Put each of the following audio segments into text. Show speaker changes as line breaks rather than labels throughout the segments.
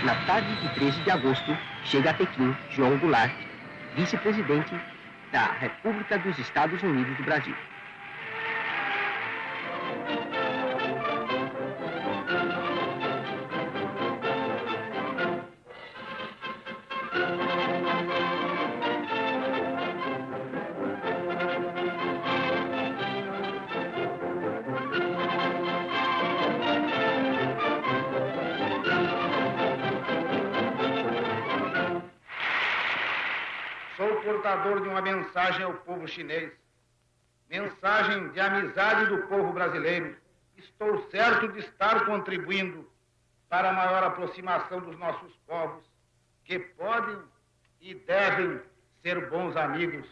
Na tarde de 13 de agosto, chega a Pequim João Goulart, vice-presidente da República dos Estados Unidos do Brasil.
Sou portador de uma mensagem ao povo chinês, mensagem de amizade do povo brasileiro. Estou certo de estar contribuindo para a maior aproximação dos nossos povos, que podem e devem ser bons amigos.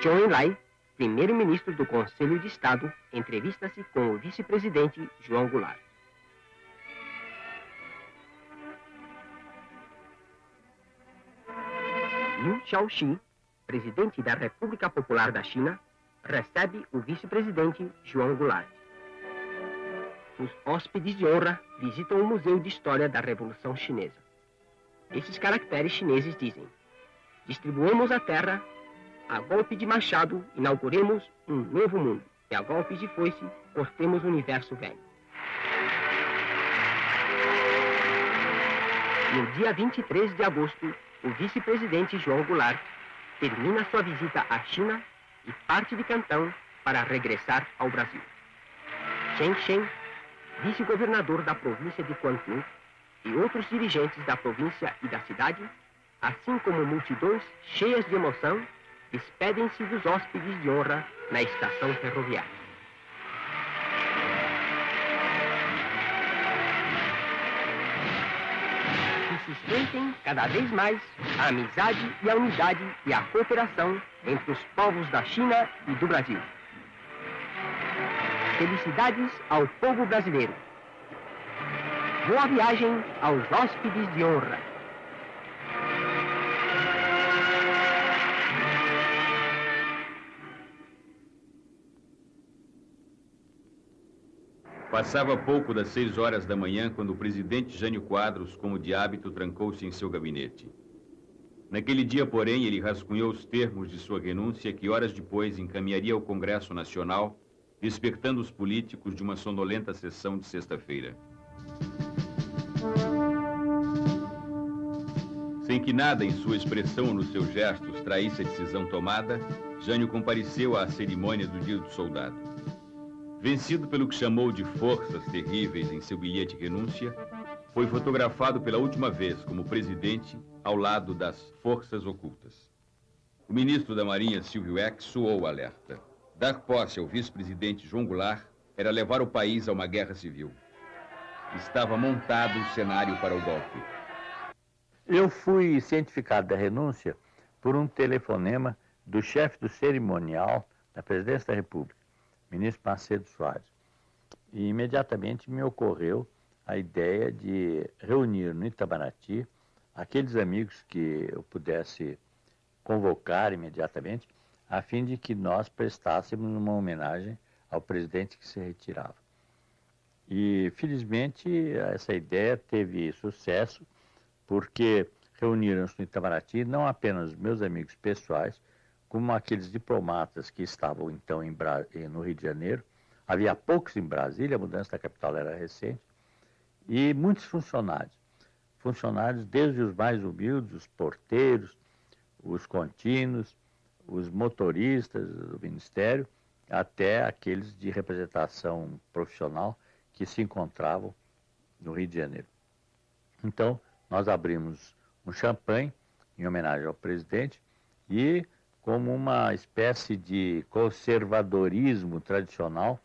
Zhou Enlai, primeiro-ministro do Conselho de Estado, entrevista-se com o vice-presidente João Goulart. Liu Shaoxi, presidente da República Popular da China, recebe o vice-presidente João Goulart. Os hóspedes de honra visitam o Museu de História da Revolução Chinesa. Esses caracteres chineses dizem: distribuamos a terra, a golpe de machado, inauguremos um novo mundo. E a golpes de foice, cortemos o universo velho. No dia 23 de agosto, o vice-presidente João Goulart termina sua visita à China e parte de Cantão para regressar ao Brasil. Chen Shen, vice-governador da província de Quantum, e outros dirigentes da província e da cidade, assim como multidões cheias de emoção, despedem-se dos hóspedes de honra na estação ferroviária. Que sustentem cada vez mais a amizade e a unidade e a cooperação entre os povos da China e do Brasil. Felicidades ao povo brasileiro. Boa viagem aos hóspedes de honra.
Passava pouco das 6 horas da manhã quando o presidente Jânio Quadros, como de hábito, trancou-se em seu gabinete. Naquele dia, porém, ele rascunhou os termos de sua renúncia que horas depois encaminharia ao Congresso Nacional, despertando os políticos de uma sonolenta sessão de sexta-feira. Sem que nada em sua expressão ou nos seus gestos traísse a decisão tomada, Jânio compareceu à cerimônia do Dia do Soldado. Vencido pelo que chamou de forças terríveis em seu bilhete de renúncia, foi fotografado pela última vez como presidente ao lado das forças ocultas. O ministro da Marinha, Silvio Eck, soou o alerta. Dar posse ao vice-presidente João Goulart era levar o país a uma guerra civil. Estava montado o cenário para o golpe.
Eu fui cientificado da renúncia por um telefonema do chefe do cerimonial da Presidência da República, ministro Macedo Soares. E imediatamente me ocorreu a ideia de reunir no Itamaraty aqueles amigos que eu pudesse convocar imediatamente, a fim de que nós prestássemos uma homenagem ao presidente que se retirava. E, felizmente, essa ideia teve sucesso, porque reuniram-se no Itamaraty não apenas os meus amigos pessoais, como aqueles diplomatas que estavam então no Rio de Janeiro. Havia poucos em Brasília, a mudança da capital era recente, e muitos funcionários. Funcionários desde os mais humildes, os porteiros, os contínuos, os motoristas do Ministério, até aqueles de representação profissional que se encontravam no Rio de Janeiro. Então, nós abrimos um champanhe em homenagem ao presidente e, como uma espécie de conservadorismo tradicional,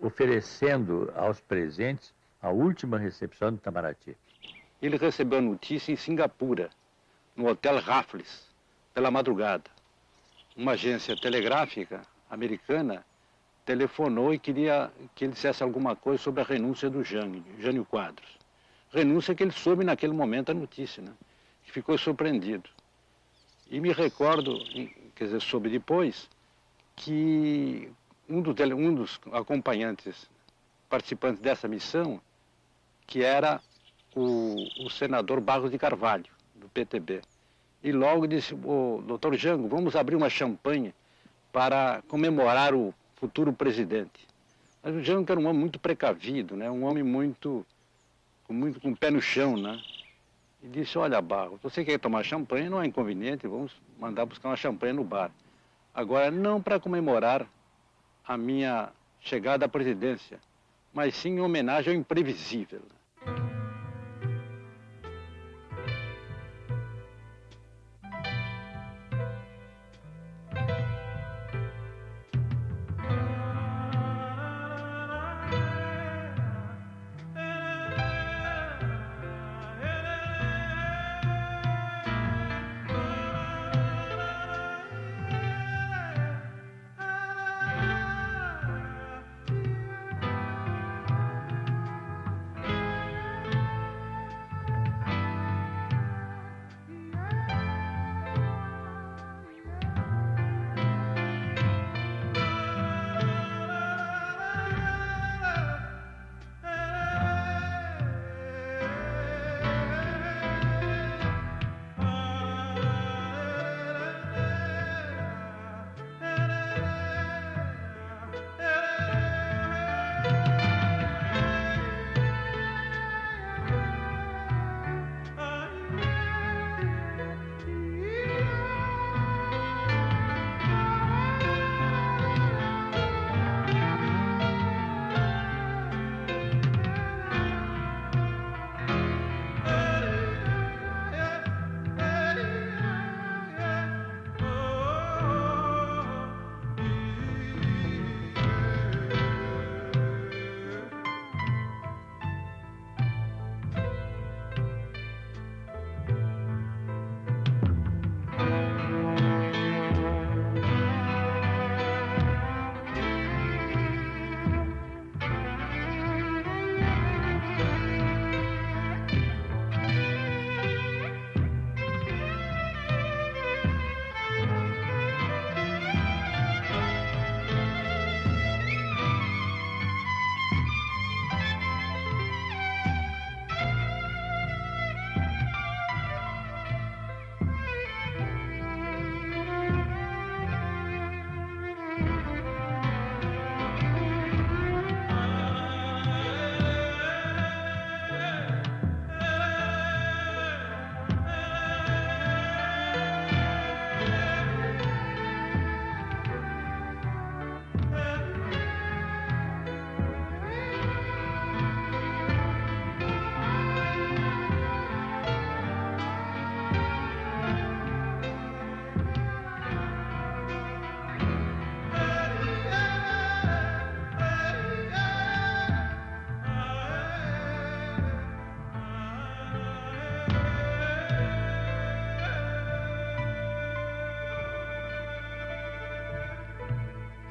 oferecendo aos presentes a última recepção do Itamaraty.
Ele recebeu a notícia em Singapura, no Hotel Raffles, pela madrugada. Uma agência telegráfica americana telefonou e queria que ele dissesse alguma coisa sobre a renúncia do Jânio Quadros. Renúncia que ele soube naquele momento a notícia, né? Que ficou surpreendido. E me recordo, quer dizer, soube depois, que um dos acompanhantes, participantes dessa missão, que era o senador Barros de Carvalho, do PTB. E logo disse: "Ô, doutor Jango, vamos abrir uma champanhe para comemorar o futuro presidente." Mas o Jango era um homem muito precavido, né? Um homem muito com o pé no chão, né? E disse: "Olha, Barros, você quer tomar champanhe, não é inconveniente, vamos mandar buscar uma champanhe no bar. Agora, não para comemorar a minha chegada à presidência, mas sim em homenagem ao imprevisível."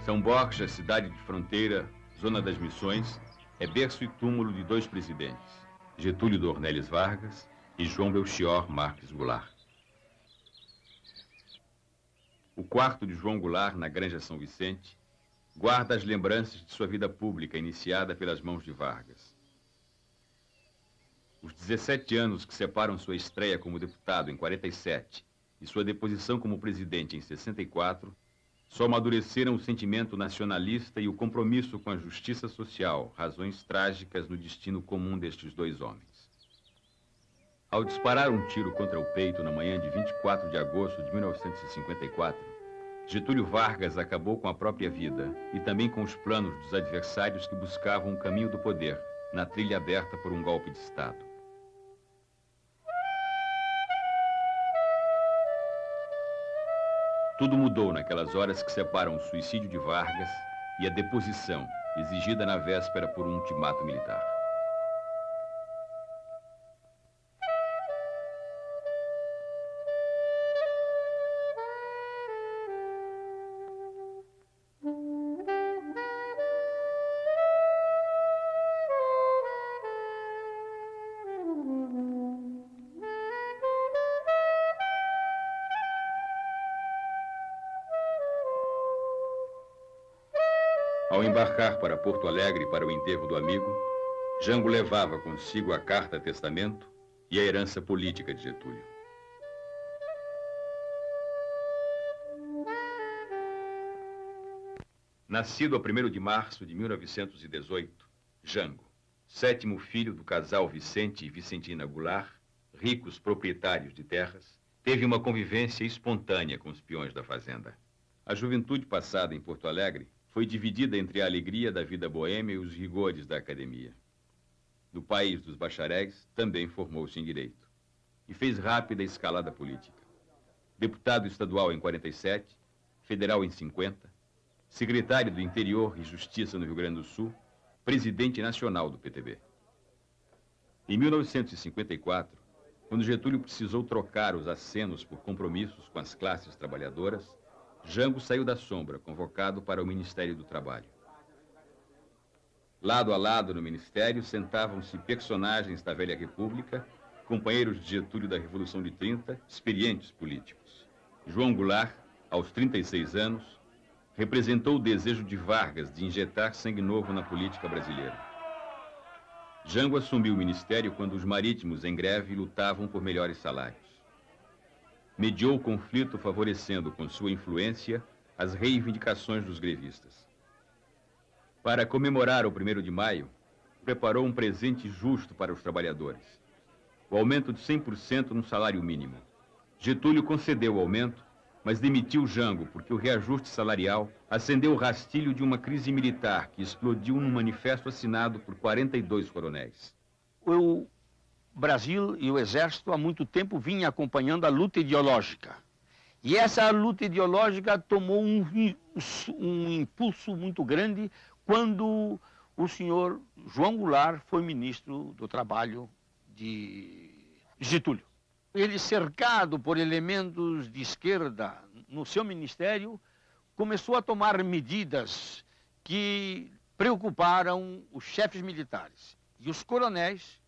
São Borja, cidade de fronteira, zona das Missões, é berço e túmulo de dois presidentes, Getúlio Dornelles Vargas e João Belchior Marques Goulart. O quarto de João Goulart, na Granja São Vicente, guarda as lembranças de sua vida pública iniciada pelas mãos de Vargas. Os 17 anos que separam sua estreia como deputado em 47 e sua deposição como presidente em 64 só amadureceram o sentimento nacionalista e o compromisso com a justiça social, razões trágicas no destino comum destes dois homens. Ao disparar um tiro contra o peito na manhã de 24 de agosto de 1954, Getúlio Vargas acabou com a própria vida e também com os planos dos adversários que buscavam o caminho do poder, na trilha aberta por um golpe de Estado. Tudo mudou naquelas horas que separam o suicídio de Vargas e a deposição, exigida na véspera por um ultimato militar. Ao embarcar para Porto Alegre para o enterro do amigo, Jango levava consigo a carta-testamento e a herança política de Getúlio. Nascido a 1º de março de 1918, Jango, 7º filho do casal Vicente e Vicentina Goulart, ricos proprietários de terras, teve uma convivência espontânea com os peões da fazenda. A juventude passada em Porto Alegre foi dividida entre a alegria da vida boêmia e os rigores da academia. No país dos bacharéis, também formou-se em direito e fez rápida escalada política. Deputado estadual em 47, federal em 50, secretário do Interior e Justiça no Rio Grande do Sul, presidente nacional do PTB. Em 1954, quando Getúlio precisou trocar os acenos por compromissos com as classes trabalhadoras, Jango saiu da sombra, convocado para o Ministério do Trabalho. Lado a lado no ministério sentavam-se personagens da velha República, companheiros de Getúlio da Revolução de 30, experientes políticos. João Goulart, aos 36 anos, representou o desejo de Vargas de injetar sangue novo na política brasileira. Jango assumiu o ministério quando os marítimos em greve lutavam por melhores salários. Mediou o conflito favorecendo com sua influência as reivindicações dos grevistas. Para comemorar o 1º de maio, preparou um presente justo para os trabalhadores: o aumento de 100% no salário mínimo. Getúlio concedeu o aumento, mas demitiu Jango porque o reajuste salarial acendeu o rastilho de uma crise militar que explodiu num manifesto assinado por 42 coronéis.
O Brasil e o Exército há muito tempo vinham acompanhando a luta ideológica. E essa luta ideológica tomou um impulso muito grande quando o senhor João Goulart foi ministro do Trabalho de Getúlio. Ele, cercado por elementos de esquerda no seu ministério, começou a tomar medidas que preocuparam os chefes militares. E os coronéis,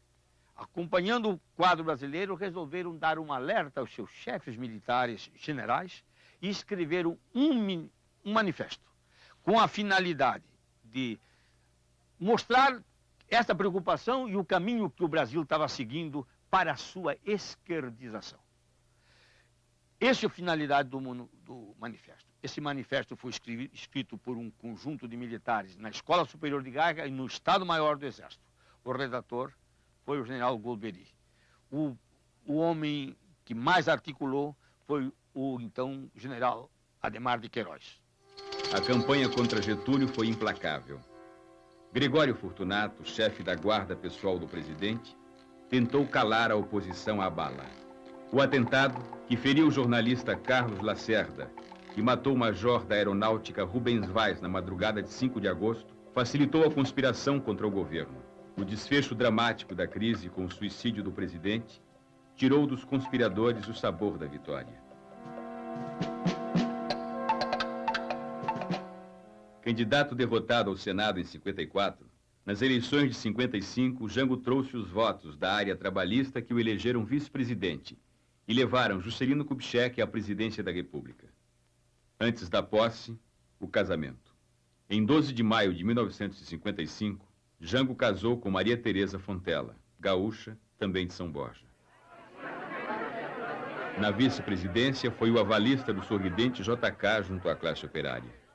acompanhando o quadro brasileiro, resolveram dar um alerta aos seus chefes militares generais e escreveram um manifesto com a finalidade de mostrar essa preocupação e o caminho que o Brasil estava seguindo para a sua esquerdização. Essa é a finalidade do manifesto. Esse manifesto foi escrito por um conjunto de militares na Escola Superior de Guerra e no Estado-Maior do Exército. O redator foi o general Golbery. O homem que mais articulou foi o então general Adhemar de Queiroz.
A campanha contra Getúlio foi implacável. Gregório Fortunato, chefe da guarda pessoal do presidente, tentou calar a oposição à bala. O atentado, que feriu o jornalista Carlos Lacerda e matou o major da aeronáutica Rubens Vaz na madrugada de 5 de agosto, facilitou a conspiração contra o governo. O desfecho dramático da crise com o suicídio do presidente tirou dos conspiradores o sabor da vitória. Candidato derrotado ao Senado em 54, nas eleições de 55, Jango trouxe os votos da área trabalhista que o elegeram vice-presidente e levaram Juscelino Kubitschek à presidência da República. Antes da posse, o casamento. Em 12 de maio de 1955, Jango casou com Maria Teresa Fontela, gaúcha, também de São Borja. Na vice-presidência, foi o avalista do sorridente JK junto à classe operária.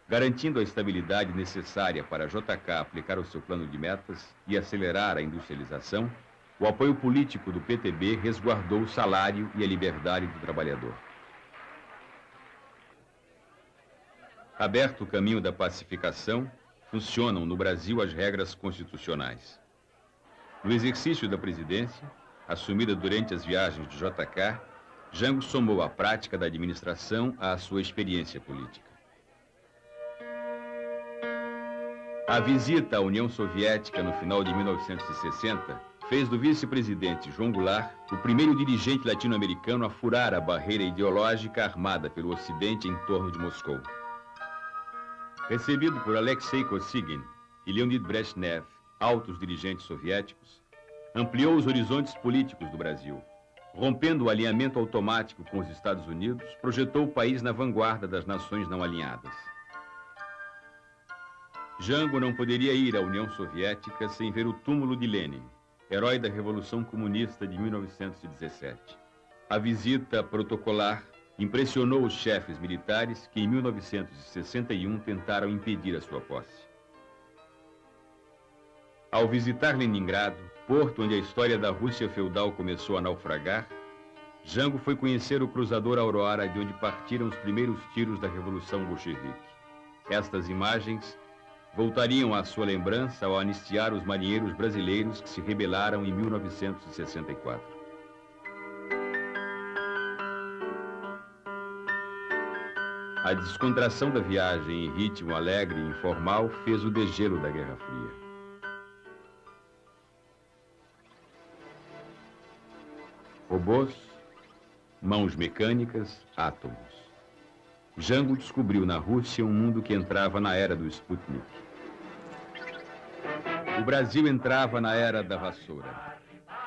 Garantindo a estabilidade necessária para a JK aplicar o seu plano de metas e acelerar a industrialização, o apoio político do PTB resguardou o salário e a liberdade do trabalhador. Aberto o caminho da pacificação, funcionam no Brasil as regras constitucionais. No exercício da presidência, assumida durante as viagens de JK, Jango somou a prática da administração à sua experiência política. A visita à União Soviética no final de 1960 fez do vice-presidente João Goulart o primeiro dirigente latino-americano a furar a barreira ideológica armada pelo Ocidente em torno de Moscou. Recebido por Alexei Kosygin e Leonid Brezhnev, altos dirigentes soviéticos, ampliou os horizontes políticos do Brasil. Rompendo o alinhamento automático com os Estados Unidos, projetou o país na vanguarda das nações não alinhadas. Jango não poderia ir à União Soviética sem ver o túmulo de Lenin, herói da Revolução Comunista de 1917. A visita protocolar impressionou os chefes militares que, em 1961, tentaram impedir a sua posse. Ao visitar Leningrado, porto onde a história da Rússia feudal começou a naufragar, Jango foi conhecer o cruzador Aurora, de onde partiram os primeiros tiros da Revolução Bolchevique. Estas imagens voltariam à sua lembrança ao anistiar os marinheiros brasileiros que se rebelaram em 1964. A descontração da viagem em ritmo alegre e informal fez o degelo da Guerra Fria. Robôs, mãos mecânicas, átomos. Jango descobriu na Rússia um mundo que entrava na era do Sputnik. O Brasil entrava na era da vassoura.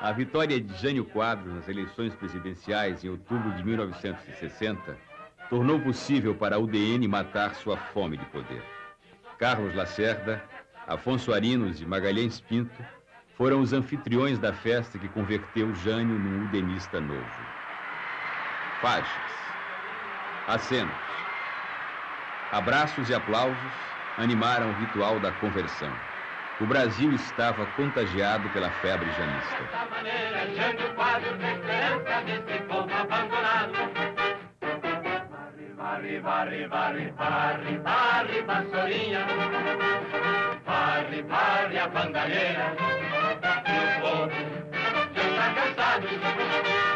A vitória de Jânio Quadros nas eleições presidenciais em outubro de 1960 tornou possível para a UDN matar sua fome de poder. Carlos Lacerda, Afonso Arinos e Magalhães Pinto foram os anfitriões da festa que converteu Jânio num udenista novo. Faixas, acenos, abraços e aplausos animaram o ritual da conversão. O Brasil estava contagiado pela febre janista.
Dessa maneira, Jânio Quadros, esperança desse povo abandonado. Varre, varre, varre, varre, varre, vassourinha. Varre, varre a bandalheira. E o povo já está cansado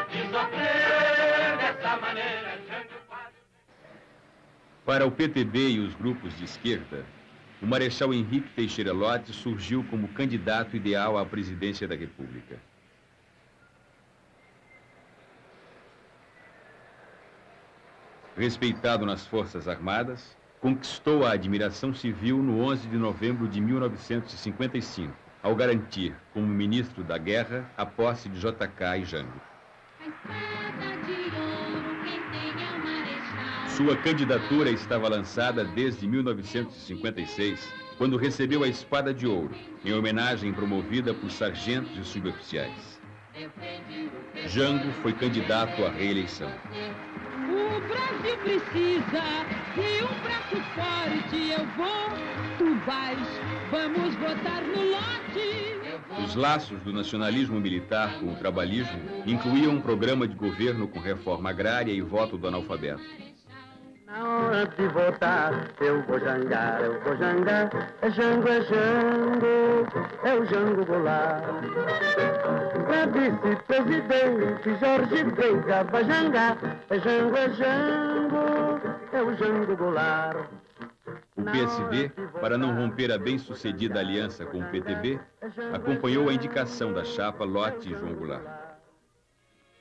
de sofrer dessa maneira. Jânio Quadros.
Para o PTB e os grupos de esquerda, o Marechal Henrique Teixeira Lott surgiu como candidato ideal à presidência da República. Respeitado nas Forças Armadas, conquistou a admiração civil no 11 de novembro de 1955, ao garantir, como ministro da Guerra, a posse de JK e Jango. Sua candidatura estava lançada desde 1956, quando recebeu a Espada de Ouro, em homenagem promovida por sargentos e suboficiais. Jango foi candidato à reeleição.
O Brasil precisa de um braço forte. Eu vou, tu vais, vamos votar no Lott.
Os laços do nacionalismo militar com o trabalhismo incluíam um programa de governo com reforma agrária e voto do analfabeto.
Na hora de votar, eu vou jangar, é Jango, é o Jango Goulart. Pra vice-presidente, Jorge Veiga vai jangar, é Jango, é o Jango Goulart.
O PSD, para não romper a bem-sucedida aliança com o PTB, acompanhou a indicação da chapa Lott e João Goulart.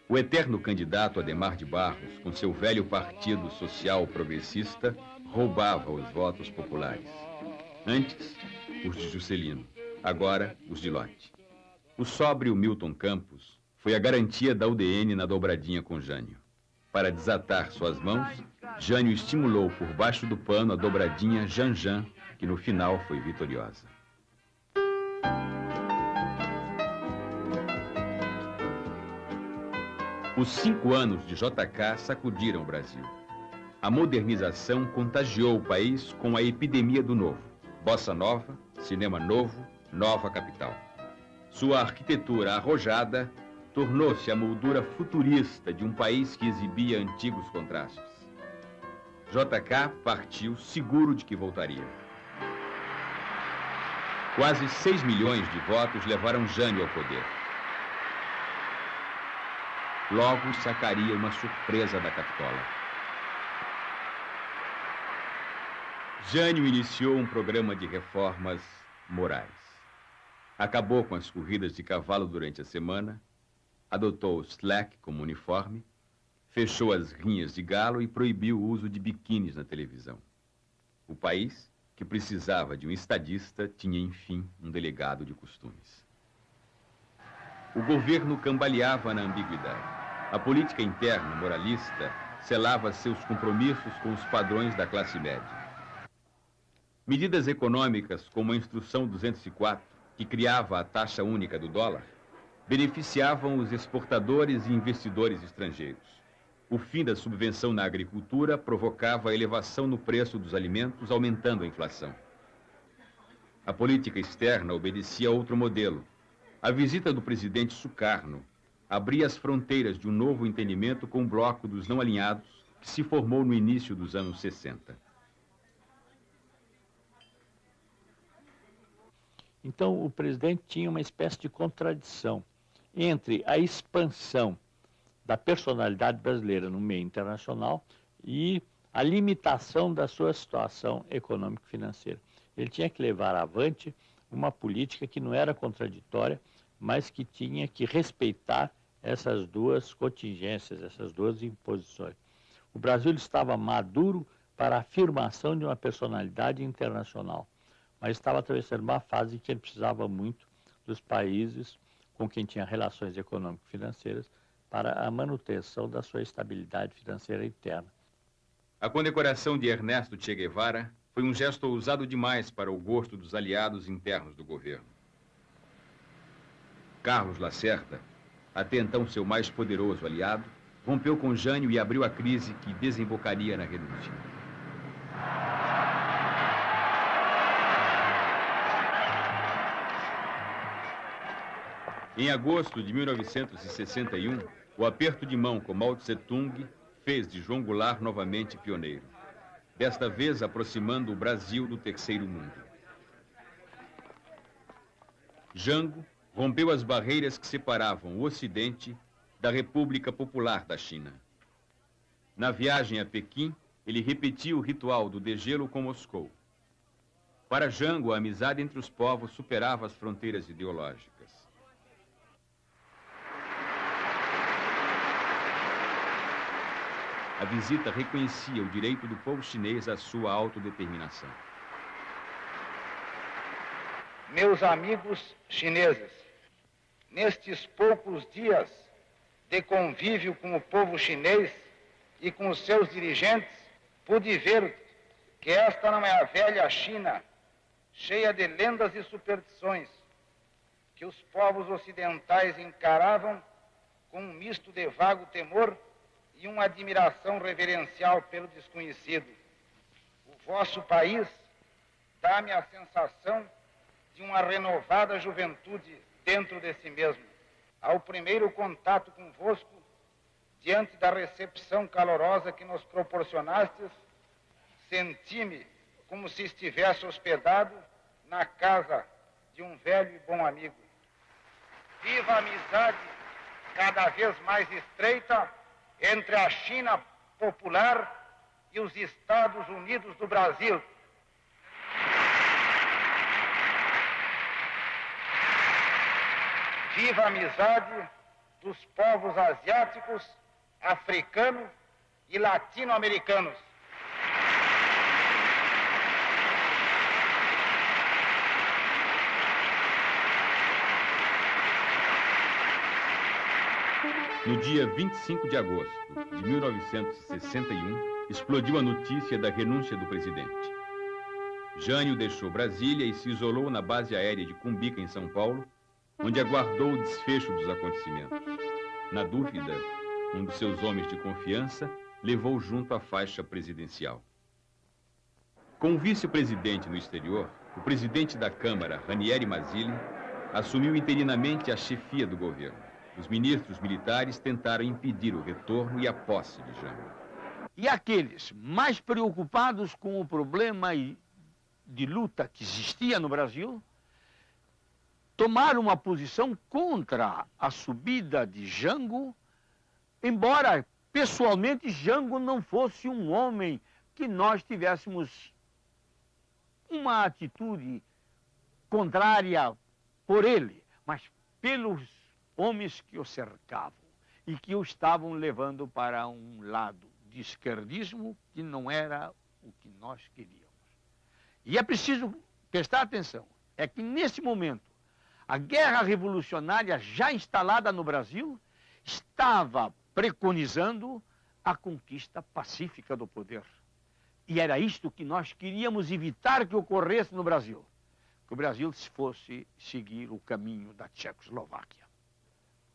O eterno candidato Adhemar de Barros, com seu velho partido social progressista, roubava os votos populares. Antes, os de Juscelino, agora os de Lott. O sóbrio Milton Campos foi a garantia da UDN na dobradinha com Jânio. Para desatar suas mãos, Jânio estimulou por baixo do pano a dobradinha Janjan, que no final foi vitoriosa. Os 5 anos de JK sacudiram o Brasil. A modernização contagiou o país com a epidemia do novo. Bossa nova, cinema novo, nova capital. Sua arquitetura arrojada tornou-se a moldura futurista de um país que exibia antigos contrastes. JK partiu seguro de que voltaria. Quase 6 milhões de votos levaram Jânio ao poder. Logo sacaria uma surpresa da Capitola. Jânio iniciou um programa de reformas morais. Acabou com as corridas de cavalo durante a semana, adotou o slack como uniforme, fechou as rinhas de galo e proibiu o uso de biquínis na televisão. O país, que precisava de um estadista, tinha, enfim, um delegado de costumes. O governo cambaleava na ambiguidade. A política interna, moralista, selava seus compromissos com os padrões da classe média. Medidas econômicas, como a Instrução 204, que criava a taxa única do dólar, beneficiavam os exportadores e investidores estrangeiros. O fim da subvenção na agricultura provocava a elevação no preço dos alimentos, aumentando a inflação. A política externa obedecia a outro modelo. A visita do presidente Sukarno abria as fronteiras de um novo entendimento com o bloco dos não alinhados, que se formou no início dos anos 60.
Então, o presidente tinha uma espécie de contradição entre a expansão da personalidade brasileira no meio internacional e a limitação da sua situação econômico-financeira. Ele tinha que levar avante uma política que não era contraditória, mas que tinha que respeitar essas duas contingências, essas duas imposições. O Brasil estava maduro para a afirmação de uma personalidade internacional, mas estava atravessando uma fase em que ele precisava muito dos países com quem tinha relações econômico-financeiras para a manutenção da sua estabilidade financeira interna.
A condecoração de Ernesto Che Guevara foi um gesto ousado demais para o gosto dos aliados internos do governo. Carlos Lacerda, até então seu mais poderoso aliado, rompeu com Jânio e abriu a crise que desembocaria na renúncia. Em agosto de 1961, o aperto de mão com Mao Tse-tung fez de João Goulart novamente pioneiro, desta vez aproximando o Brasil do terceiro mundo. Jango rompeu as barreiras que separavam o Ocidente da República Popular da China. Na viagem a Pequim, ele repetiu o ritual do degelo com Moscou. Para Jango, a amizade entre os povos superava as fronteiras ideológicas. A visita reconhecia o direito do povo chinês à sua autodeterminação.
Meus amigos chineses, nestes poucos dias de convívio com o povo chinês e com os seus dirigentes, pude ver que esta não é a velha China, cheia de lendas e superstições, que os povos ocidentais encaravam com um misto de vago temor e uma admiração reverencial pelo desconhecido. O vosso país dá-me a sensação de uma renovada juventude dentro de si mesmo. Ao primeiro contato convosco, diante da recepção calorosa que nos proporcionastes, senti-me como se estivesse hospedado na casa de um velho e bom amigo. Viva a amizade cada vez mais estreita entre a China popular e os Estados Unidos do Brasil. Viva a amizade dos povos asiáticos, africanos e latino-americanos.
No dia 25 de agosto de 1961, explodiu a notícia da renúncia do presidente. Jânio deixou Brasília e se isolou na base aérea de Cumbica, em São Paulo, onde aguardou o desfecho dos acontecimentos. Na dúvida, um dos seus homens de confiança levou junto a faixa presidencial. Com o vice-presidente no exterior, o presidente da Câmara, Ranieri Mazzilli, assumiu interinamente a chefia do governo. Os ministros militares tentaram impedir o retorno e a posse de Jango.
E aqueles mais preocupados com o problema de luta que existia no Brasil, tomaram uma posição contra a subida de Jango, embora pessoalmente Jango não fosse um homem que nós tivéssemos uma atitude contrária por ele, mas pelos homens que o cercavam e que o estavam levando para um lado de esquerdismo que não era o que nós queríamos. E é preciso prestar atenção, é que nesse momento a guerra revolucionária já instalada no Brasil estava preconizando a conquista pacífica do poder. E era isto que nós queríamos evitar que ocorresse no Brasil. Que o Brasil fosse seguir o caminho da Tchecoslováquia.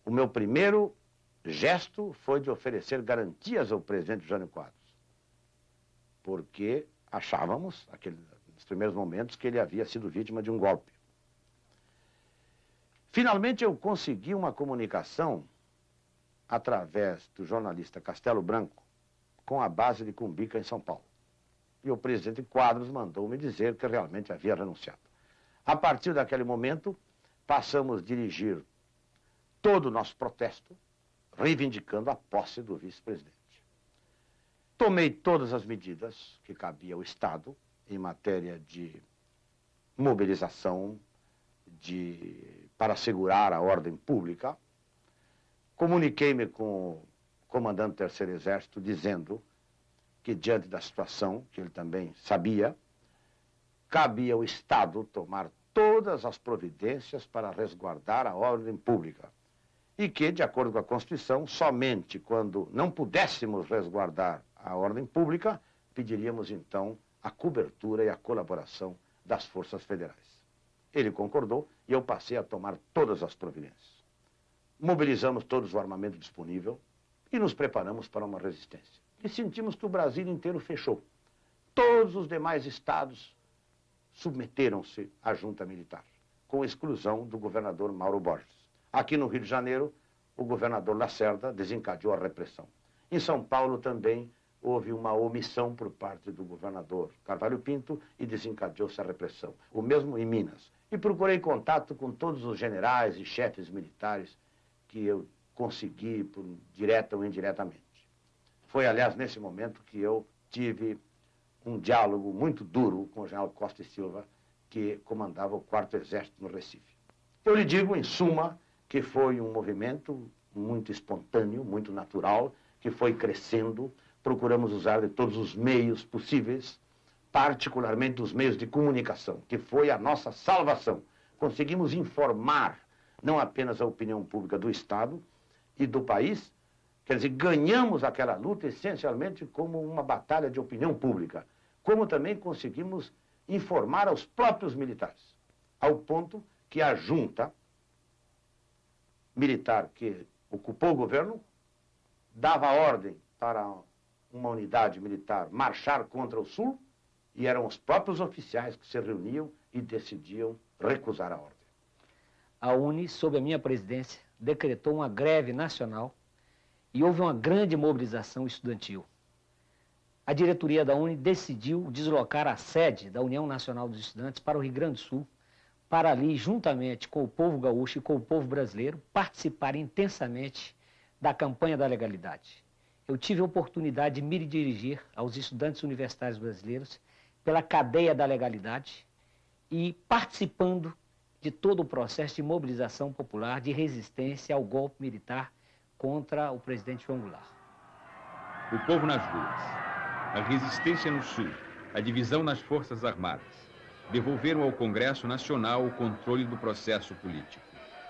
O meu primeiro gesto foi de oferecer garantias ao presidente Jânio Quadros, porque achávamos, nos primeiros momentos, que ele havia sido vítima de um golpe. Finalmente eu consegui uma comunicação através do jornalista Castelo Branco com a base de Cumbica, em São Paulo. E o presidente Quadros mandou-me dizer que realmente havia renunciado. A partir daquele momento, passamos a dirigir todo o nosso protesto, reivindicando a posse do vice-presidente. Tomei todas as medidas que cabia ao Estado em matéria de mobilização, para assegurar a ordem pública. Comuniquei-me com o comandante do Terceiro Exército, dizendo que, diante da situação, que ele também sabia, cabia ao Estado tomar todas as providências para resguardar a ordem pública. E que, de acordo com a Constituição, somente quando não pudéssemos resguardar a ordem pública, pediríamos, então, a cobertura e a colaboração das forças federais. Ele concordou e eu passei a tomar todas as providências. Mobilizamos todos o armamento disponível e nos preparamos para uma resistência. E sentimos que o Brasil inteiro fechou. Todos os demais estados submeteram-se à junta militar, com exclusão do governador Mauro Borges. Aqui no Rio de Janeiro, o governador Lacerda desencadeou a repressão. Em São Paulo também houve uma omissão por parte do governador Carvalho Pinto e desencadeou-se a repressão. O mesmo em Minas. E procurei contato com todos os generais e chefes militares que eu consegui, direta ou indiretamente. Foi, aliás, nesse momento que eu tive um diálogo muito duro com o general Costa e Silva, que comandava o 4º Exército no Recife. Eu lhe digo, em suma, que foi um movimento muito espontâneo, muito natural, que foi crescendo. Procuramos usar de todos os meios possíveis, particularmente os meios de comunicação, que foi a nossa salvação. Conseguimos informar não apenas a opinião pública do Estado e do país, quer dizer, ganhamos aquela luta essencialmente como uma batalha de opinião pública, como também conseguimos informar aos próprios militares, ao ponto que a junta militar que ocupou o governo dava ordem para uma unidade militar marchar contra o Sul, e eram os próprios oficiais que se reuniam e decidiam recusar a ordem.
A UNE, sob a minha presidência, decretou uma greve nacional e houve uma grande mobilização estudantil. A diretoria da UNE decidiu deslocar a sede da União Nacional dos Estudantes para o Rio Grande do Sul, para ali, juntamente com o povo gaúcho e com o povo brasileiro, participar intensamente da campanha da legalidade. Eu tive a oportunidade de me dirigir aos estudantes universitários brasileiros pela cadeia da legalidade e participando de todo o processo de mobilização popular, de resistência ao golpe militar contra o presidente João Goulart.
O povo nas ruas, a resistência no Sul, a divisão nas Forças Armadas, devolveram ao Congresso Nacional o controle do processo político.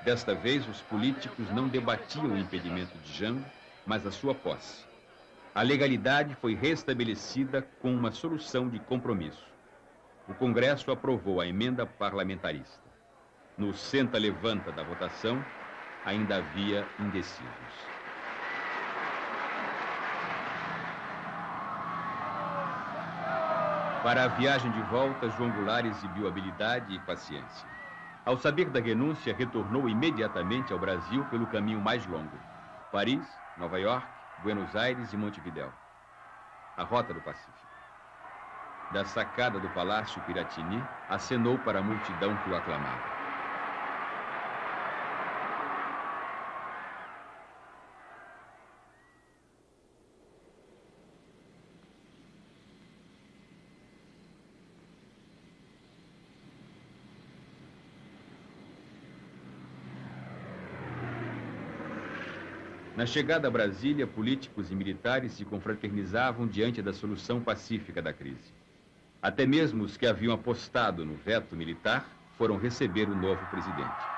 Desta vez, os políticos não debatiam o impedimento de Jango, mas a sua posse. A legalidade foi restabelecida com uma solução de compromisso. O Congresso aprovou a emenda parlamentarista. No senta-levanta da votação, ainda havia indecisos. Para a viagem de volta, João Goulart exibiu habilidade e paciência. Ao saber da renúncia, retornou imediatamente ao Brasil pelo caminho mais longo. Paris, Nova York, Buenos Aires e Montevidéu. A rota do Pacífico. Da sacada do Palácio Piratini, acenou para a multidão que o aclamava. Na chegada a Brasília, políticos e militares se confraternizavam diante da solução pacífica da crise. Até mesmo os que haviam apostado no veto militar foram receber o novo presidente.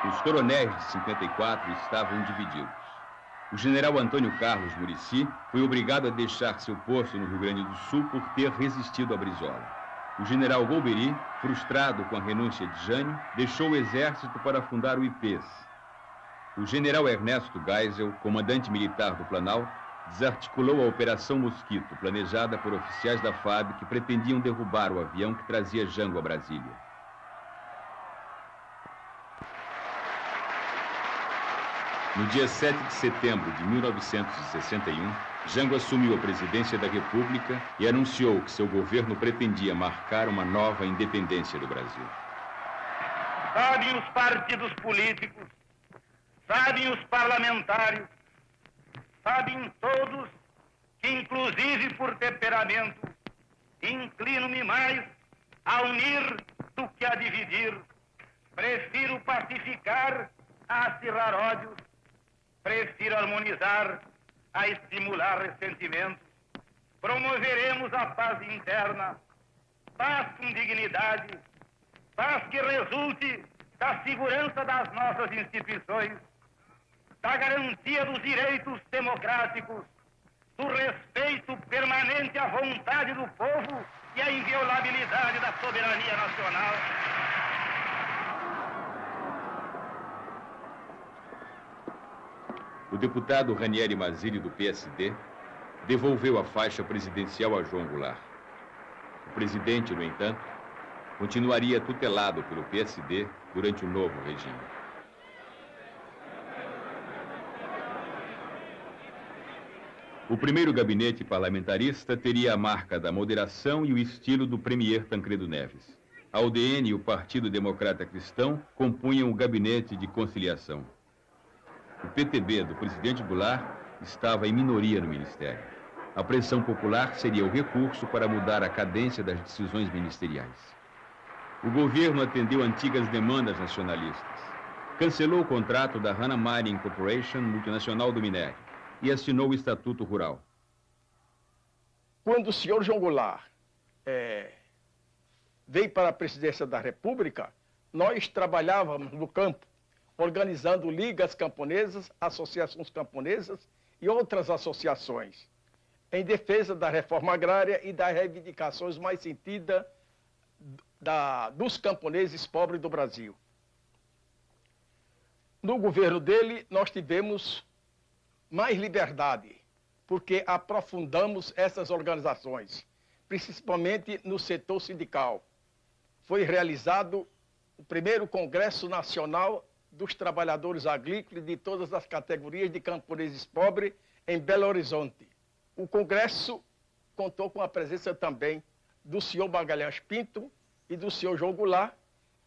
Os coronéis de 54 estavam divididos. O general Antônio Carlos Muricy foi obrigado a deixar seu posto no Rio Grande do Sul por ter resistido a Brizola. O general Golbery, frustrado com a renúncia de Jânio, deixou o exército para fundar o IPES. O general Ernesto Geisel, comandante militar do Planalto, desarticulou a Operação Mosquito, planejada por oficiais da FAB que pretendiam derrubar o avião que trazia Jango a Brasília. No dia 7 de setembro de 1961, Jango assumiu a presidência da República e anunciou que seu governo pretendia marcar uma nova independência do Brasil.
Sabem os partidos políticos, sabem os parlamentares, sabem todos que, inclusive por temperamento, inclino-me mais a unir do que a dividir. Prefiro pacificar a acirrar ódios. Prefiro harmonizar a estimular ressentimentos. Promoveremos a paz interna, paz com dignidade, paz que resulte da segurança das nossas instituições, da garantia dos direitos democráticos, do respeito permanente à vontade do povo e à inviolabilidade da soberania nacional.
O deputado Ranieri Mazzilli, do PSD, devolveu a faixa presidencial a João Goulart. O presidente, no entanto, continuaria tutelado pelo PSD durante o novo regime. O primeiro gabinete parlamentarista teria a marca da moderação e o estilo do premier Tancredo Neves. A UDN e o Partido Democrata Cristão compunham o gabinete de conciliação. O PTB do presidente Goulart estava em minoria no ministério. A pressão popular seria o recurso para mudar a cadência das decisões ministeriais. O governo atendeu antigas demandas nacionalistas. Cancelou o contrato da Hana Mining Corporation, multinacional do minério, e assinou o Estatuto Rural.
Quando o senhor João Goulart veio para a presidência da República, nós trabalhávamos no campo, organizando ligas camponesas, associações camponesas e outras associações, em defesa da reforma agrária e das reivindicações mais sentidas dos camponeses pobres do Brasil. No governo dele, nós tivemos mais liberdade, porque aprofundamos essas organizações, principalmente no setor sindical. Foi realizado o primeiro Congresso Nacional dos Trabalhadores Agrícolas de todas as categorias de camponeses pobres em Belo Horizonte. O Congresso contou com a presença também do senhor Magalhães Pinto e do senhor João Goulart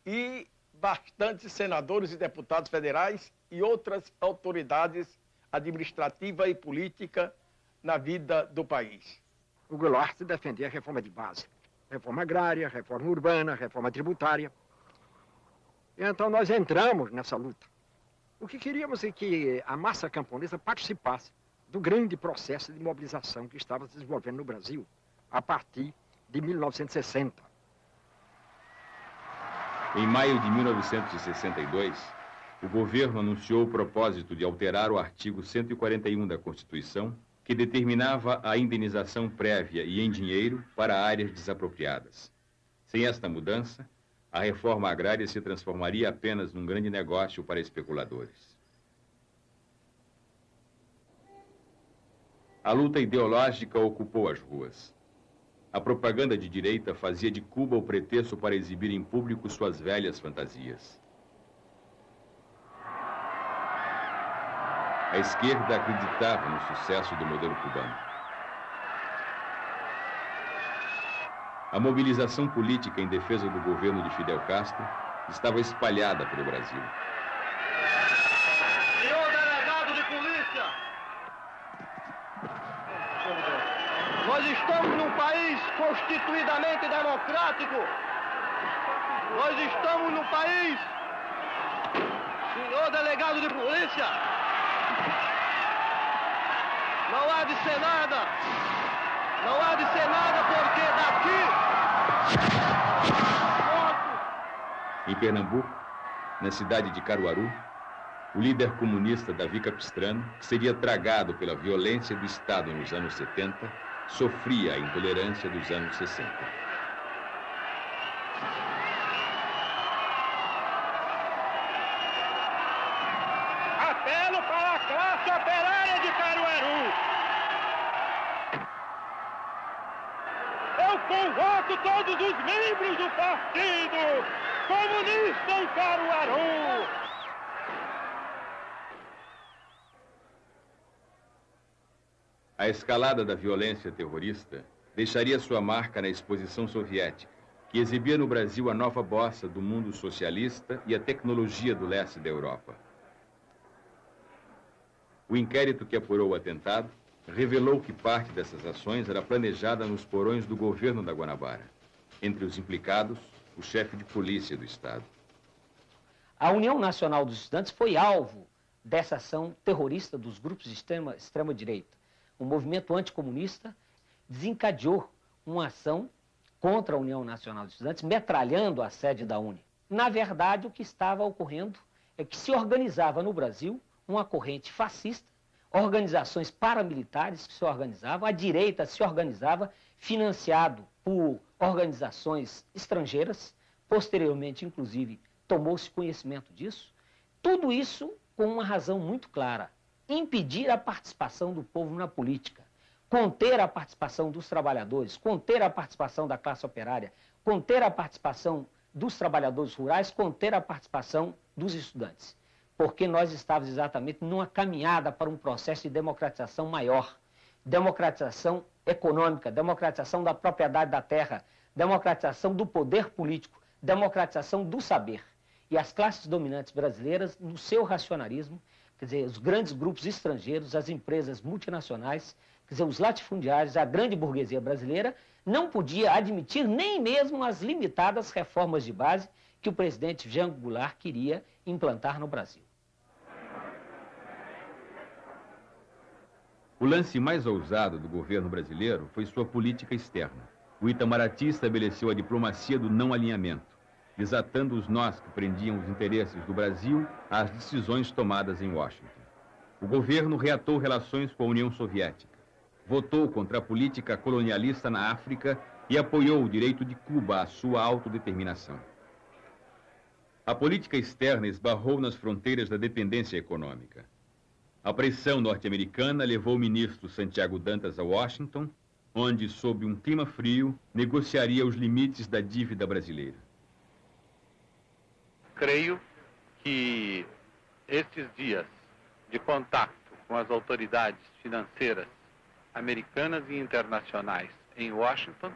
e bastantes senadores e deputados federais e outras autoridades administrativa e política na vida do país.
O Goulart defendia a reforma de base, reforma agrária, reforma urbana, reforma tributária. Então nós entramos nessa luta. O que queríamos é que a massa camponesa participasse do grande processo de mobilização que estava se desenvolvendo no Brasil a partir de 1960.
Em maio de 1962, o governo anunciou o propósito de alterar o artigo 141 da Constituição, que determinava a indenização prévia e em dinheiro para áreas desapropriadas. Sem esta mudança, a reforma agrária se transformaria apenas num grande negócio para especuladores. A luta ideológica ocupou as ruas. A propaganda de direita fazia de Cuba o pretexto para exibir em público suas velhas fantasias. A esquerda acreditava no sucesso do modelo cubano. A mobilização política em defesa do governo de Fidel Castro estava espalhada pelo Brasil.
Senhor delegado de polícia, nós estamos num país constituidamente democrático. Nós estamos num país, senhor delegado de polícia, não há de ser nada. Não há de ser nada porque daqui...
Em Pernambuco, na cidade de Caruaru, o líder comunista Davi Capistrano, que seria tragado pela violência do Estado nos anos 70, sofria a intolerância dos anos 60.
Apelo para a classe operária de Caruaru. Eu convoco todos os membros do Partido Comunista em Caruaru.
A escalada da violência terrorista deixaria sua marca na exposição soviética, que exibia no Brasil a nova bossa do mundo socialista e a tecnologia do leste da Europa. O inquérito que apurou o atentado revelou que parte dessas ações era planejada nos porões do governo da Guanabara. Entre os implicados, o chefe de polícia do Estado.
A União Nacional dos Estudantes foi alvo dessa ação terrorista dos grupos de extrema-direita. O movimento anticomunista desencadeou uma ação contra a União Nacional dos Estudantes, metralhando a sede da UNE. Na verdade, o que estava ocorrendo é que se organizava no Brasil uma corrente fascista, organizações paramilitares que se organizavam, a direita se organizava, financiado por organizações estrangeiras, posteriormente, inclusive, tomou-se conhecimento disso. Tudo isso com uma razão muito clara: impedir a participação do povo na política, conter a participação dos trabalhadores, conter a participação da classe operária, conter a participação dos trabalhadores rurais, conter a participação dos estudantes. Porque nós estávamos exatamente numa caminhada para um processo de democratização maior, democratização econômica, democratização da propriedade da terra, democratização do poder político, democratização do saber. E as classes dominantes brasileiras, no seu racionalismo, quer dizer, os grandes grupos estrangeiros, as empresas multinacionais, quer dizer, os latifundiários, a grande burguesia brasileira, não podia admitir nem mesmo as limitadas reformas de base que o presidente Jango Goulart queria implantar no Brasil.
O lance mais ousado do governo brasileiro foi sua política externa. O Itamaraty estabeleceu a diplomacia do não alinhamento, desatando os nós que prendiam os interesses do Brasil às decisões tomadas em Washington. O governo reatou relações com a União Soviética, votou contra a política colonialista na África e apoiou o direito de Cuba à sua autodeterminação. A política externa esbarrou nas fronteiras da dependência econômica. A pressão norte-americana levou o ministro Santiago Dantas a Washington, onde, sob um clima frio, negociaria os limites da dívida brasileira.
Creio que estes dias de contato com as autoridades financeiras americanas e internacionais em Washington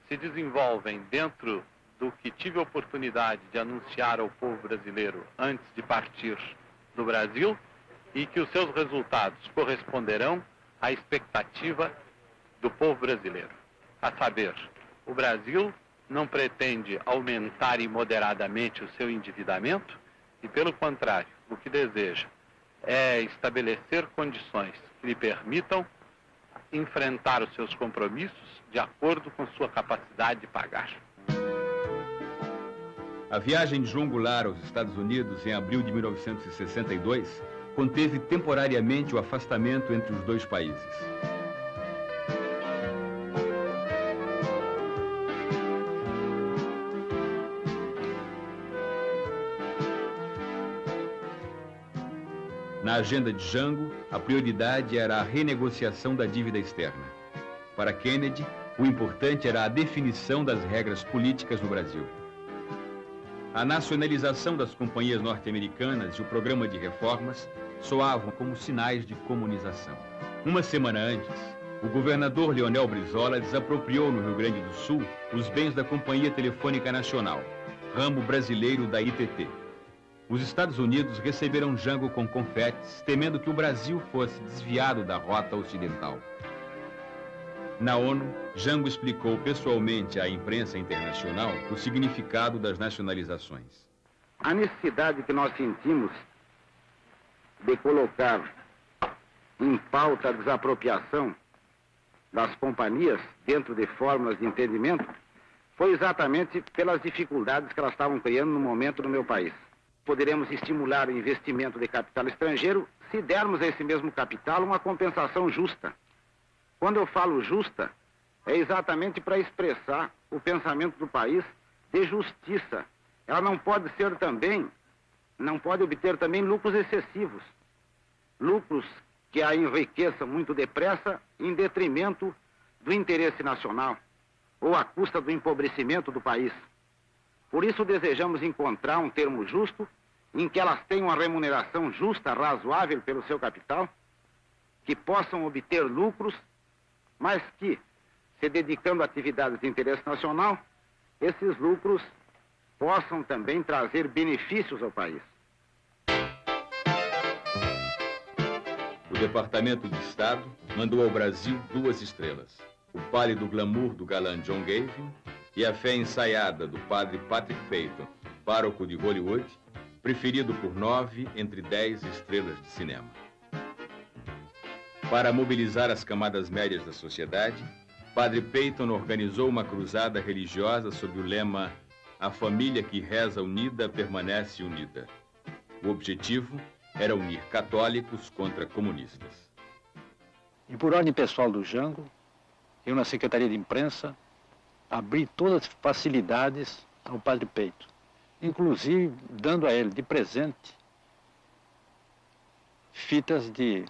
se desenvolvem dentro do que tive a oportunidade de anunciar ao povo brasileiro antes de partir do Brasil, e que os seus resultados corresponderão à expectativa do povo brasileiro. A saber, o Brasil não pretende aumentar imoderadamente o seu endividamento e, pelo contrário, o que deseja é estabelecer condições que lhe permitam enfrentar os seus compromissos de acordo com sua capacidade de pagar.
A viagem de João Goulart aos Estados Unidos em abril de 1962 conteve temporariamente o afastamento entre os dois países. Na agenda de Jango, a prioridade era a renegociação da dívida externa. Para Kennedy, o importante era a definição das regras políticas no Brasil. A nacionalização das companhias norte-americanas e o programa de reformas soavam como sinais de comunização. Uma semana antes, o governador Leonel Brizola desapropriou no Rio Grande do Sul os bens da Companhia Telefônica Nacional, ramo brasileiro da ITT. Os Estados Unidos receberam Jango com confetes, temendo que o Brasil fosse desviado da rota ocidental. Na ONU, Jango explicou pessoalmente à imprensa internacional o significado das nacionalizações.
A necessidade que nós sentimos de colocar em pauta a desapropriação das companhias dentro de fórmulas de entendimento foi exatamente pelas dificuldades que elas estavam criando no momento no meu país. poderemos estimular o investimento de capital estrangeiro se dermos a esse mesmo capital uma compensação justa. Quando eu falo justa, é exatamente para expressar o pensamento do país de justiça. Ela não pode obter também lucros excessivos, lucros que a enriqueçam muito depressa em detrimento do interesse nacional ou à custa do empobrecimento do país. Por isso desejamos encontrar um termo justo em que elas tenham uma remuneração justa, razoável pelo seu capital, que possam obter lucros, mas que, se dedicando a atividades de interesse nacional, esses lucros possam também trazer benefícios ao país.
O Departamento de Estado mandou ao Brasil 2 estrelas: o pálido glamour do galã John Gavin e a fé ensaiada do padre Patrick Peyton, pároco de Hollywood, preferido por 9 entre 10 estrelas de cinema. Para mobilizar as camadas médias da sociedade, Padre Peyton organizou uma cruzada religiosa sob o lema "A família que reza unida permanece unida". O objetivo era unir católicos contra comunistas.
E por ordem pessoal do Jango, eu na Secretaria de Imprensa abri todas as facilidades ao Padre Peyton, inclusive dando a ele de presente fitas de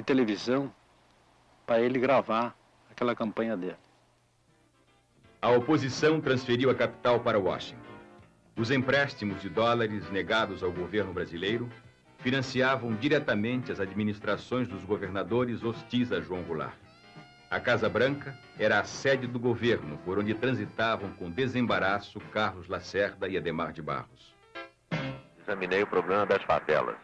televisão para ele gravar aquela campanha dele.
A oposição transferiu a capital para Washington. Os empréstimos de dólares negados ao governo brasileiro financiavam diretamente as administrações dos governadores hostis a João Goulart. A Casa Branca era a sede do governo, por onde transitavam com desembaraço Carlos Lacerda e Adhemar de Barros.
Examinei o problema das favelas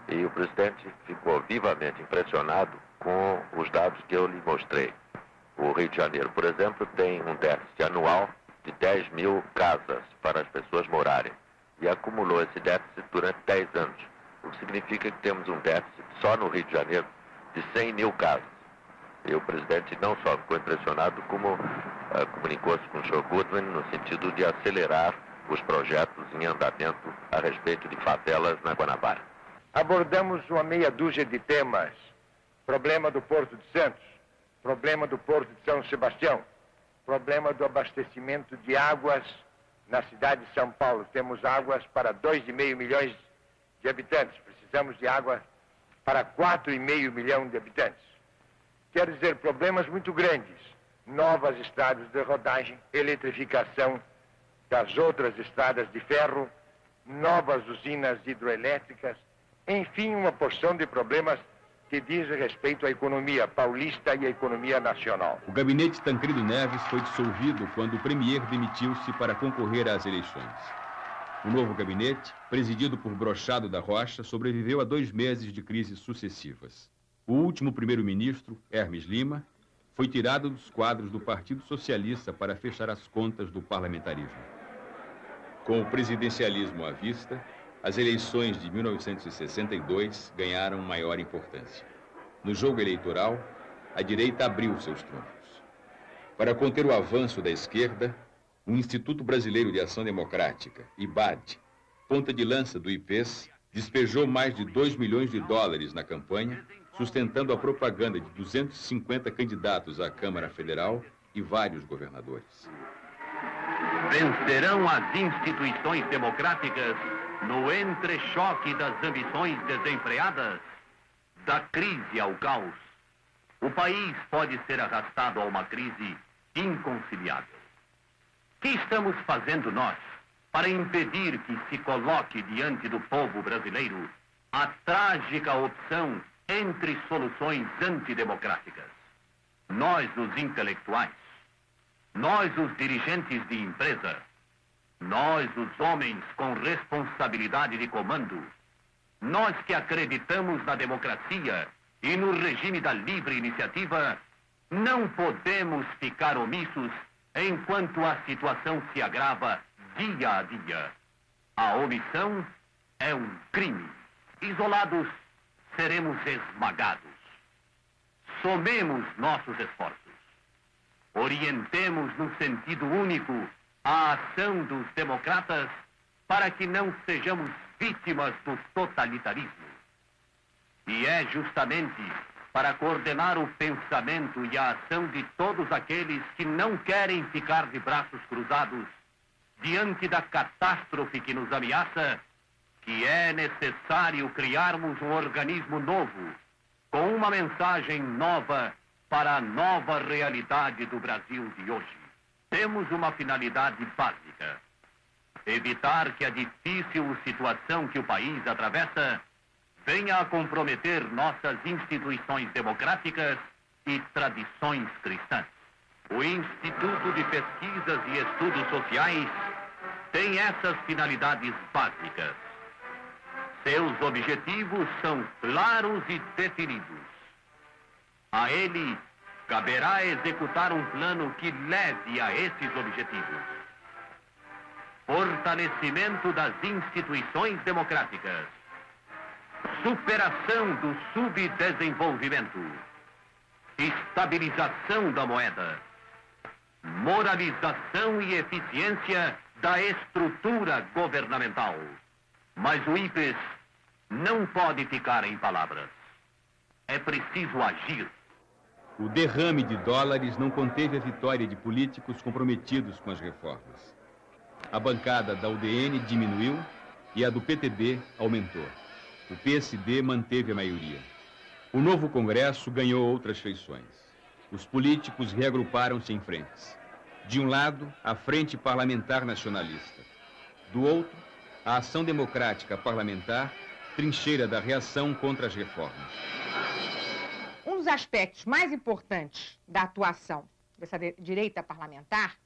e o presidente ficou vivamente impressionado com os dados que eu lhe mostrei. O Rio de Janeiro, por exemplo, tem um déficit anual de 10 mil casas para as pessoas morarem e acumulou esse déficit durante 10 anos, o que significa que temos um déficit só no Rio de Janeiro de 100 mil casas. E o presidente não só ficou impressionado, como comunicou-se com o Sr. Goodman no sentido de acelerar os projetos em andamento a respeito de favelas na Guanabara.
Abordamos uma meia dúzia de temas: problema do Porto de Santos, problema do Porto de São Sebastião, problema do abastecimento de águas na cidade de São Paulo. Temos águas para 2,5 milhões de habitantes, precisamos de água para 4,5 milhões de habitantes. Quer dizer, problemas muito grandes: novas estradas de rodagem, eletrificação das outras estradas de ferro, novas usinas hidroelétricas, enfim, uma porção de problemas que diz respeito à economia paulista e à economia nacional.
O gabinete Tancredo Neves foi dissolvido quando o premier demitiu-se para concorrer às eleições. O novo gabinete, presidido por Brochado da Rocha, sobreviveu a 2 meses de crises sucessivas. O último primeiro-ministro, Hermes Lima, foi tirado dos quadros do Partido Socialista para fechar as contas do parlamentarismo. Com o presidencialismo à vista, as eleições de 1962 ganharam maior importância. No jogo eleitoral, a direita abriu seus trunfos. Para conter o avanço da esquerda, o Instituto Brasileiro de Ação Democrática, IBAD, ponta de lança do IPES, despejou mais de 2 milhões de dólares na campanha, sustentando a propaganda de 250 candidatos à Câmara Federal e vários governadores.
Vencerão as instituições democráticas no entrechoque das ambições desenfreadas, da crise ao caos. O país pode ser arrastado a uma crise inconciliável. O que estamos fazendo nós para impedir que se coloque diante do povo brasileiro a trágica opção entre soluções antidemocráticas? Nós, os intelectuais, nós, os dirigentes de empresa, nós, os homens com responsabilidade de comando, nós que acreditamos na democracia e no regime da livre iniciativa, não podemos ficar omissos enquanto a situação se agrava dia a dia. A omissão é um crime. Isolados, seremos esmagados. Somemos nossos esforços. Orientemos no sentido único a ação dos democratas para que não sejamos vítimas do totalitarismo. E é justamente para coordenar o pensamento e a ação de todos aqueles que não querem ficar de braços cruzados diante da catástrofe que nos ameaça, que é necessário criarmos um organismo novo, com uma mensagem nova para a nova realidade do Brasil de hoje. Temos uma finalidade básica: evitar que a difícil situação que o país atravessa venha a comprometer nossas instituições democráticas e tradições cristãs. O Instituto de Pesquisas e Estudos Sociais tem essas finalidades básicas. Seus objetivos são claros e definidos. A ele caberá executar um plano que leve a esses objetivos: fortalecimento das instituições democráticas, superação do subdesenvolvimento, estabilização da moeda, moralização e eficiência da estrutura governamental. Mas o IPES não pode ficar em palavras. É preciso agir.
O derrame de dólares não conteve a vitória de políticos comprometidos com as reformas. A bancada da UDN diminuiu e a do PTB aumentou. O PSD manteve a maioria. O novo Congresso ganhou outras feições. Os políticos reagruparam-se em frentes. De um lado, a Frente Parlamentar Nacionalista. Do outro, a Ação Democrática Parlamentar, trincheira da reação contra as reformas.
Um dos aspectos mais importantes da atuação dessa direita parlamentar,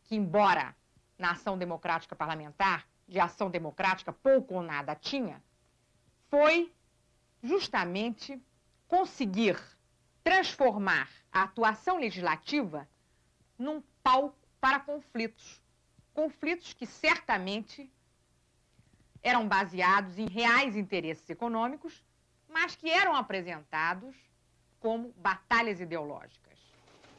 que embora na Ação Democrática Parlamentar, de ação democrática pouco ou nada tinha, foi justamente conseguir transformar a atuação legislativa num palco para conflitos. Conflitos que certamente eram baseados em reais interesses econômicos, mas que eram apresentados como batalhas ideológicas.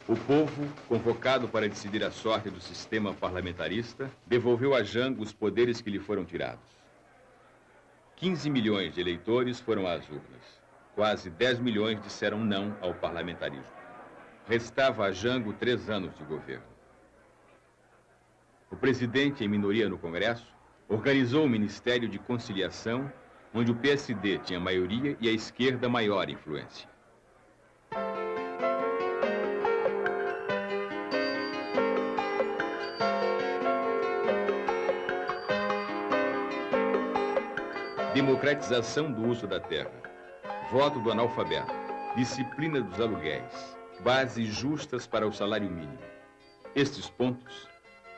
O povo, convocado para decidir a sorte do sistema parlamentarista, devolveu a Jango os poderes que lhe foram tirados. 15 milhões de eleitores foram às urnas. Quase 10 milhões disseram não ao parlamentarismo. Restava a Jango 3 anos de governo. O presidente, em minoria no Congresso, organizou o Ministério de Conciliação, onde o PSD tinha maioria e a esquerda maior influência. Democratização do uso da terra, voto do analfabeto, disciplina dos aluguéis, bases justas para o salário mínimo. Estes pontos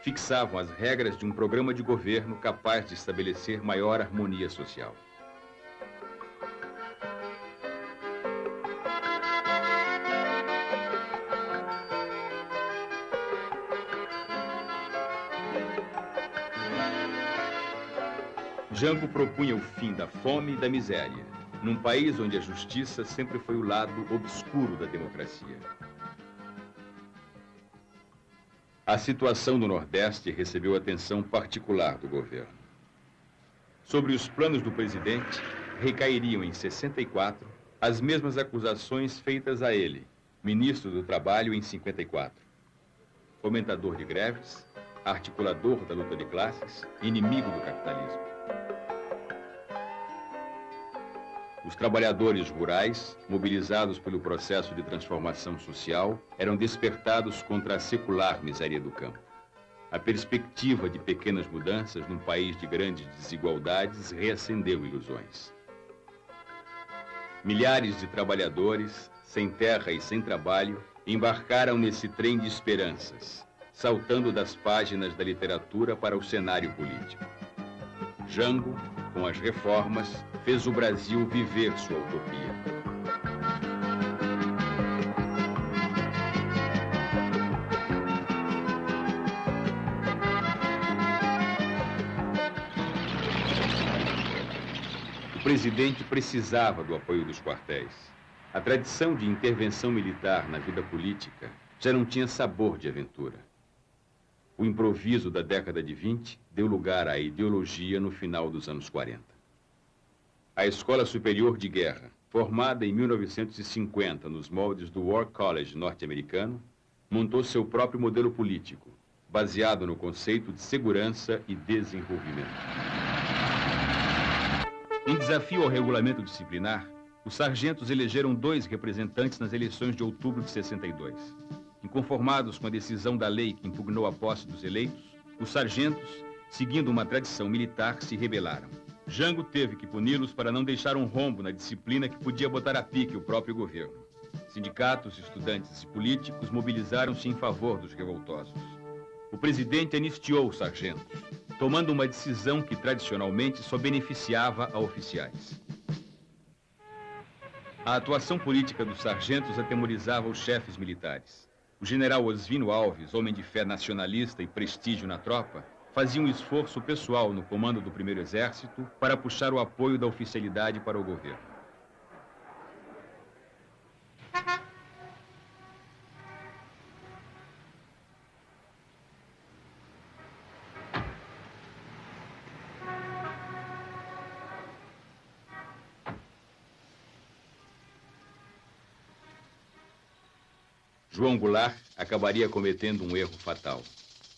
fixavam as regras de um programa de governo capaz de estabelecer maior harmonia social. Jango propunha o fim da fome e da miséria, num país onde a justiça sempre foi o lado obscuro da democracia. A situação do Nordeste recebeu atenção particular do governo. Sobre os planos do presidente, recairiam em 64 as mesmas acusações feitas a ele, ministro do Trabalho, em 54. Fomentador de greves, articulador da luta de classes, inimigo do capitalismo. Os trabalhadores rurais, mobilizados pelo processo de transformação social, eram despertados contra a secular miséria do campo. A perspectiva de pequenas mudanças num país de grandes desigualdades reacendeu ilusões. Milhares de trabalhadores, sem terra e sem trabalho, embarcaram nesse trem de esperanças, saltando das páginas da literatura para o cenário político. Jango, com as reformas, fez o Brasil viver sua utopia. O presidente precisava do apoio dos quartéis. A tradição de intervenção militar na vida política já não tinha sabor de aventura. O improviso da década de 20 deu lugar à ideologia no final dos anos 40. A Escola Superior de Guerra, formada em 1950 nos moldes do War College norte-americano, montou seu próprio modelo político, baseado no conceito de segurança e desenvolvimento. Em desafio ao regulamento disciplinar, os sargentos elegeram 2 representantes nas eleições de outubro de 62. Inconformados com a decisão da lei que impugnou a posse dos eleitos, os sargentos, seguindo uma tradição militar, se rebelaram. Jango teve que puni-los para não deixar um rombo na disciplina que podia botar a pique o próprio governo. Sindicatos, estudantes e políticos mobilizaram-se em favor dos revoltosos. O presidente anistiou os sargentos, tomando uma decisão que tradicionalmente só beneficiava a oficiais. A atuação política dos sargentos atemorizava os chefes militares. O general Osvino Alves, homem de fé nacionalista e prestígio na tropa, fazia um esforço pessoal no comando do 1º Exército para puxar o apoio da oficialidade para o governo. João Goulart acabaria cometendo um erro fatal.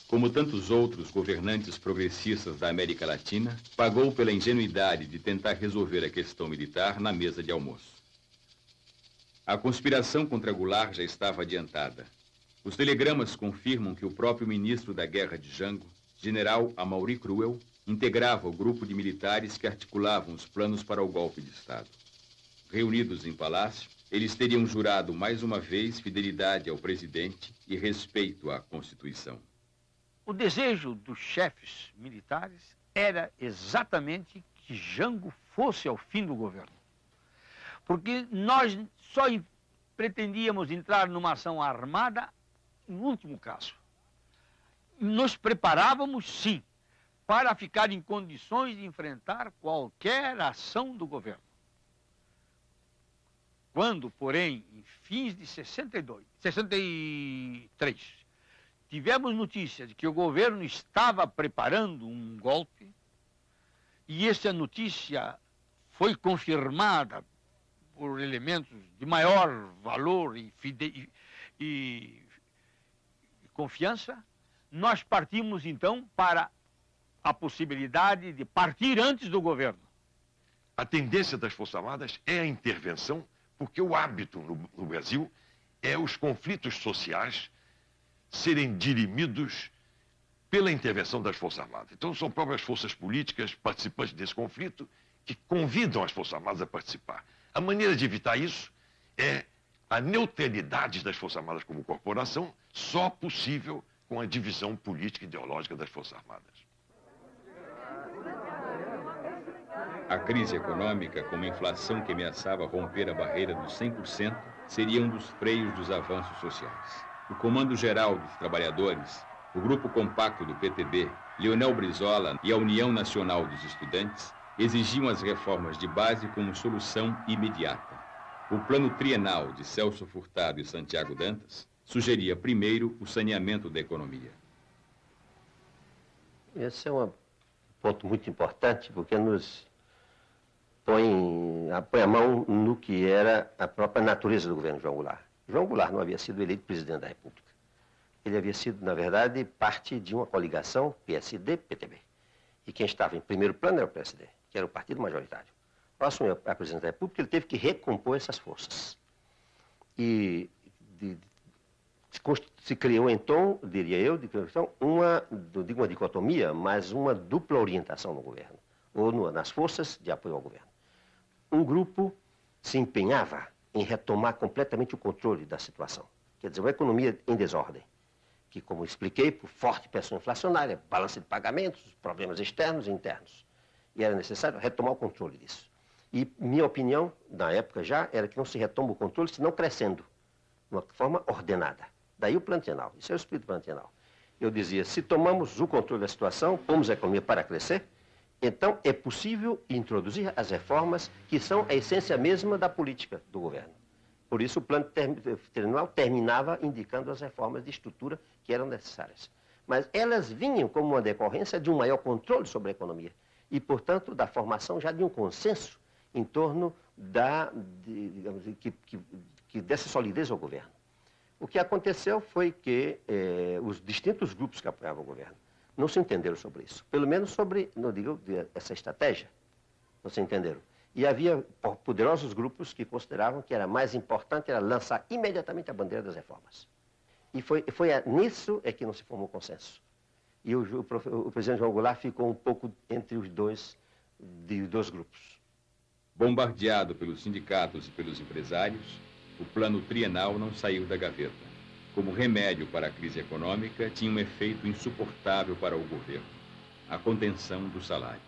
Como tantos outros governantes progressistas da América Latina, pagou pela ingenuidade de tentar resolver a questão militar na mesa de almoço. A conspiração contra Goulart já estava adiantada. Os telegramas confirmam que o próprio ministro da Guerra de Jango, general Amaury Cruel, integrava o grupo de militares que articulavam os planos para o golpe de Estado. Reunidos em palácio, eles teriam jurado mais uma vez fidelidade ao presidente e respeito à Constituição.
O desejo dos chefes militares era exatamente que Jango fosse ao fim do governo. Porque nós só pretendíamos entrar numa ação armada no último caso. Nos preparávamos, sim, para ficar em condições de enfrentar qualquer ação do governo. Quando, porém, em fins de 63, tivemos notícia de que o governo estava preparando um golpe, e essa notícia foi confirmada por elementos de maior valor e confiança, nós partimos, então, para a possibilidade de partir antes do governo.
A tendência das Forças Armadas é a intervenção, porque o hábito no Brasil é os conflitos sociais serem dirimidos pela intervenção das Forças Armadas. Então, são próprias forças políticas participantes desse conflito que convidam as Forças Armadas a participar. A maneira de evitar isso é a neutralidade das Forças Armadas como corporação, só possível com a divisão política e ideológica das Forças Armadas.
A crise econômica, com uma inflação que ameaçava romper a barreira dos 100%, seria um dos freios dos avanços sociais. O Comando Geral dos Trabalhadores, o Grupo Compacto do PTB, Leonel Brizola e a União Nacional dos Estudantes exigiam as reformas de base como solução imediata. O plano trienal de Celso Furtado e Santiago Dantas sugeria primeiro o saneamento da economia.
Esse é um ponto muito importante, porque nos põe a mão no que era a própria natureza do governo João Goulart. João Goulart não havia sido eleito presidente da República. Ele havia sido, na verdade, parte de uma coligação PSD-PTB. E quem estava em primeiro plano era o PSD, que era o partido majoritário. Próximo à presidente da República, ele teve que recompor essas forças. E se criou, então, diria eu, uma dicotomia, mas uma dupla orientação no governo, ou nas forças de apoio ao governo. Um grupo se empenhava em retomar completamente o controle da situação. Quer dizer, uma economia em desordem, que, como expliquei, por forte pressão inflacionária, balança de pagamentos, problemas externos e internos. E era necessário retomar o controle disso. E minha opinião, na época já, era que não se retoma o controle, senão crescendo, de uma forma ordenada. Daí o plano trienal. Isso é o espírito do plano trienal. Eu dizia, se tomamos o controle da situação, pomos a economia para crescer, então é possível introduzir as reformas que são a essência mesma da política do governo. Por isso o plano trienal terminava indicando as reformas de estrutura que eram necessárias. mas elas vinham como uma decorrência de um maior controle sobre a economia e, portanto, da formação já de um consenso em torno dessa solidez ao governo. O que aconteceu foi que os distintos grupos que apoiavam o governo não se entenderam sobre isso, pelo menos sobre, não digo, essa estratégia, não se entenderam. E havia poderosos grupos que consideravam que era mais importante era lançar imediatamente a bandeira das reformas. E foi nisso que não se formou consenso. E o presidente João Goulart ficou um pouco entre os dois grupos.
Bombardeado pelos sindicatos e pelos empresários, o plano trienal não saiu da gaveta. Como remédio para a crise econômica, tinha um efeito insuportável para o governo: a contenção dos salários.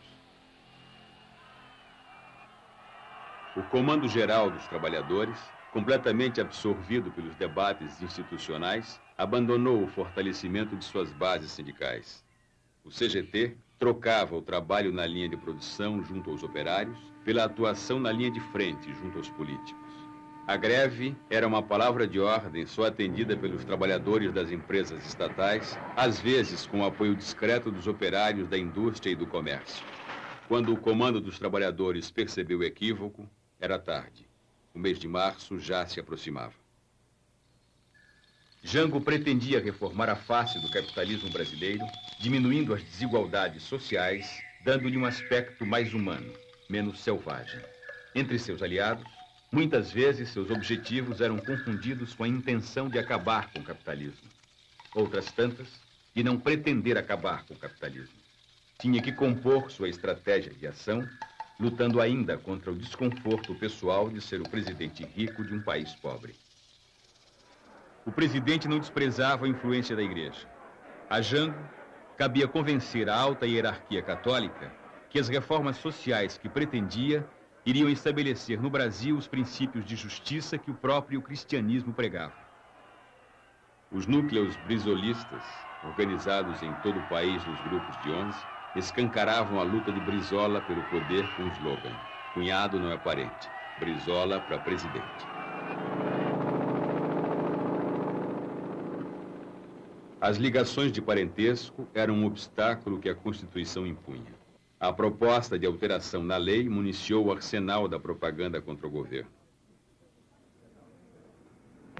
O Comando Geral dos Trabalhadores, completamente absorvido pelos debates institucionais, abandonou o fortalecimento de suas bases sindicais. O CGT trocava o trabalho na linha de produção junto aos operários pela atuação na linha de frente junto aos políticos. A greve era uma palavra de ordem só atendida pelos trabalhadores das empresas estatais, às vezes com o apoio discreto dos operários da indústria e do comércio. Quando o Comando dos Trabalhadores percebeu o equívoco, era tarde. O mês de março já se aproximava. Jango pretendia reformar a face do capitalismo brasileiro, diminuindo as desigualdades sociais, dando-lhe um aspecto mais humano, menos selvagem. Entre seus aliados, muitas vezes seus objetivos eram confundidos com a intenção de acabar com o capitalismo. Outras tantas, de não pretender acabar com o capitalismo. Tinha que compor sua estratégia de ação, lutando ainda contra o desconforto pessoal de ser o presidente rico de um país pobre. O presidente não desprezava a influência da igreja. A Jango cabia convencer a alta hierarquia católica que as reformas sociais que pretendia iriam estabelecer no Brasil os princípios de justiça que o próprio cristianismo pregava. Os núcleos brizolistas, organizados em todo o país nos grupos de 11, escancaravam a luta de Brizola pelo poder com o slogan: cunhado não é parente, Brizola para presidente. As ligações de parentesco eram um obstáculo que a Constituição impunha. A proposta de alteração na lei municiou o arsenal da propaganda contra o governo.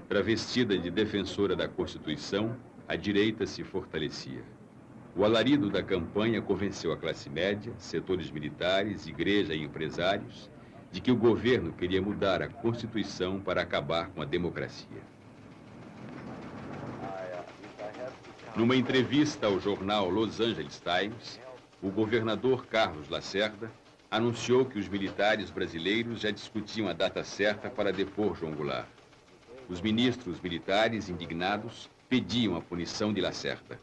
Travestida de defensora da Constituição, a direita se fortalecia. O alarido da campanha convenceu a classe média, setores militares, igreja e empresários de que o governo queria mudar a Constituição para acabar com a democracia. Numa entrevista ao jornal Los Angeles Times, o governador Carlos Lacerda anunciou que os militares brasileiros já discutiam a data certa para depor João Goulart. Os ministros militares, indignados, pediam a punição de Lacerda.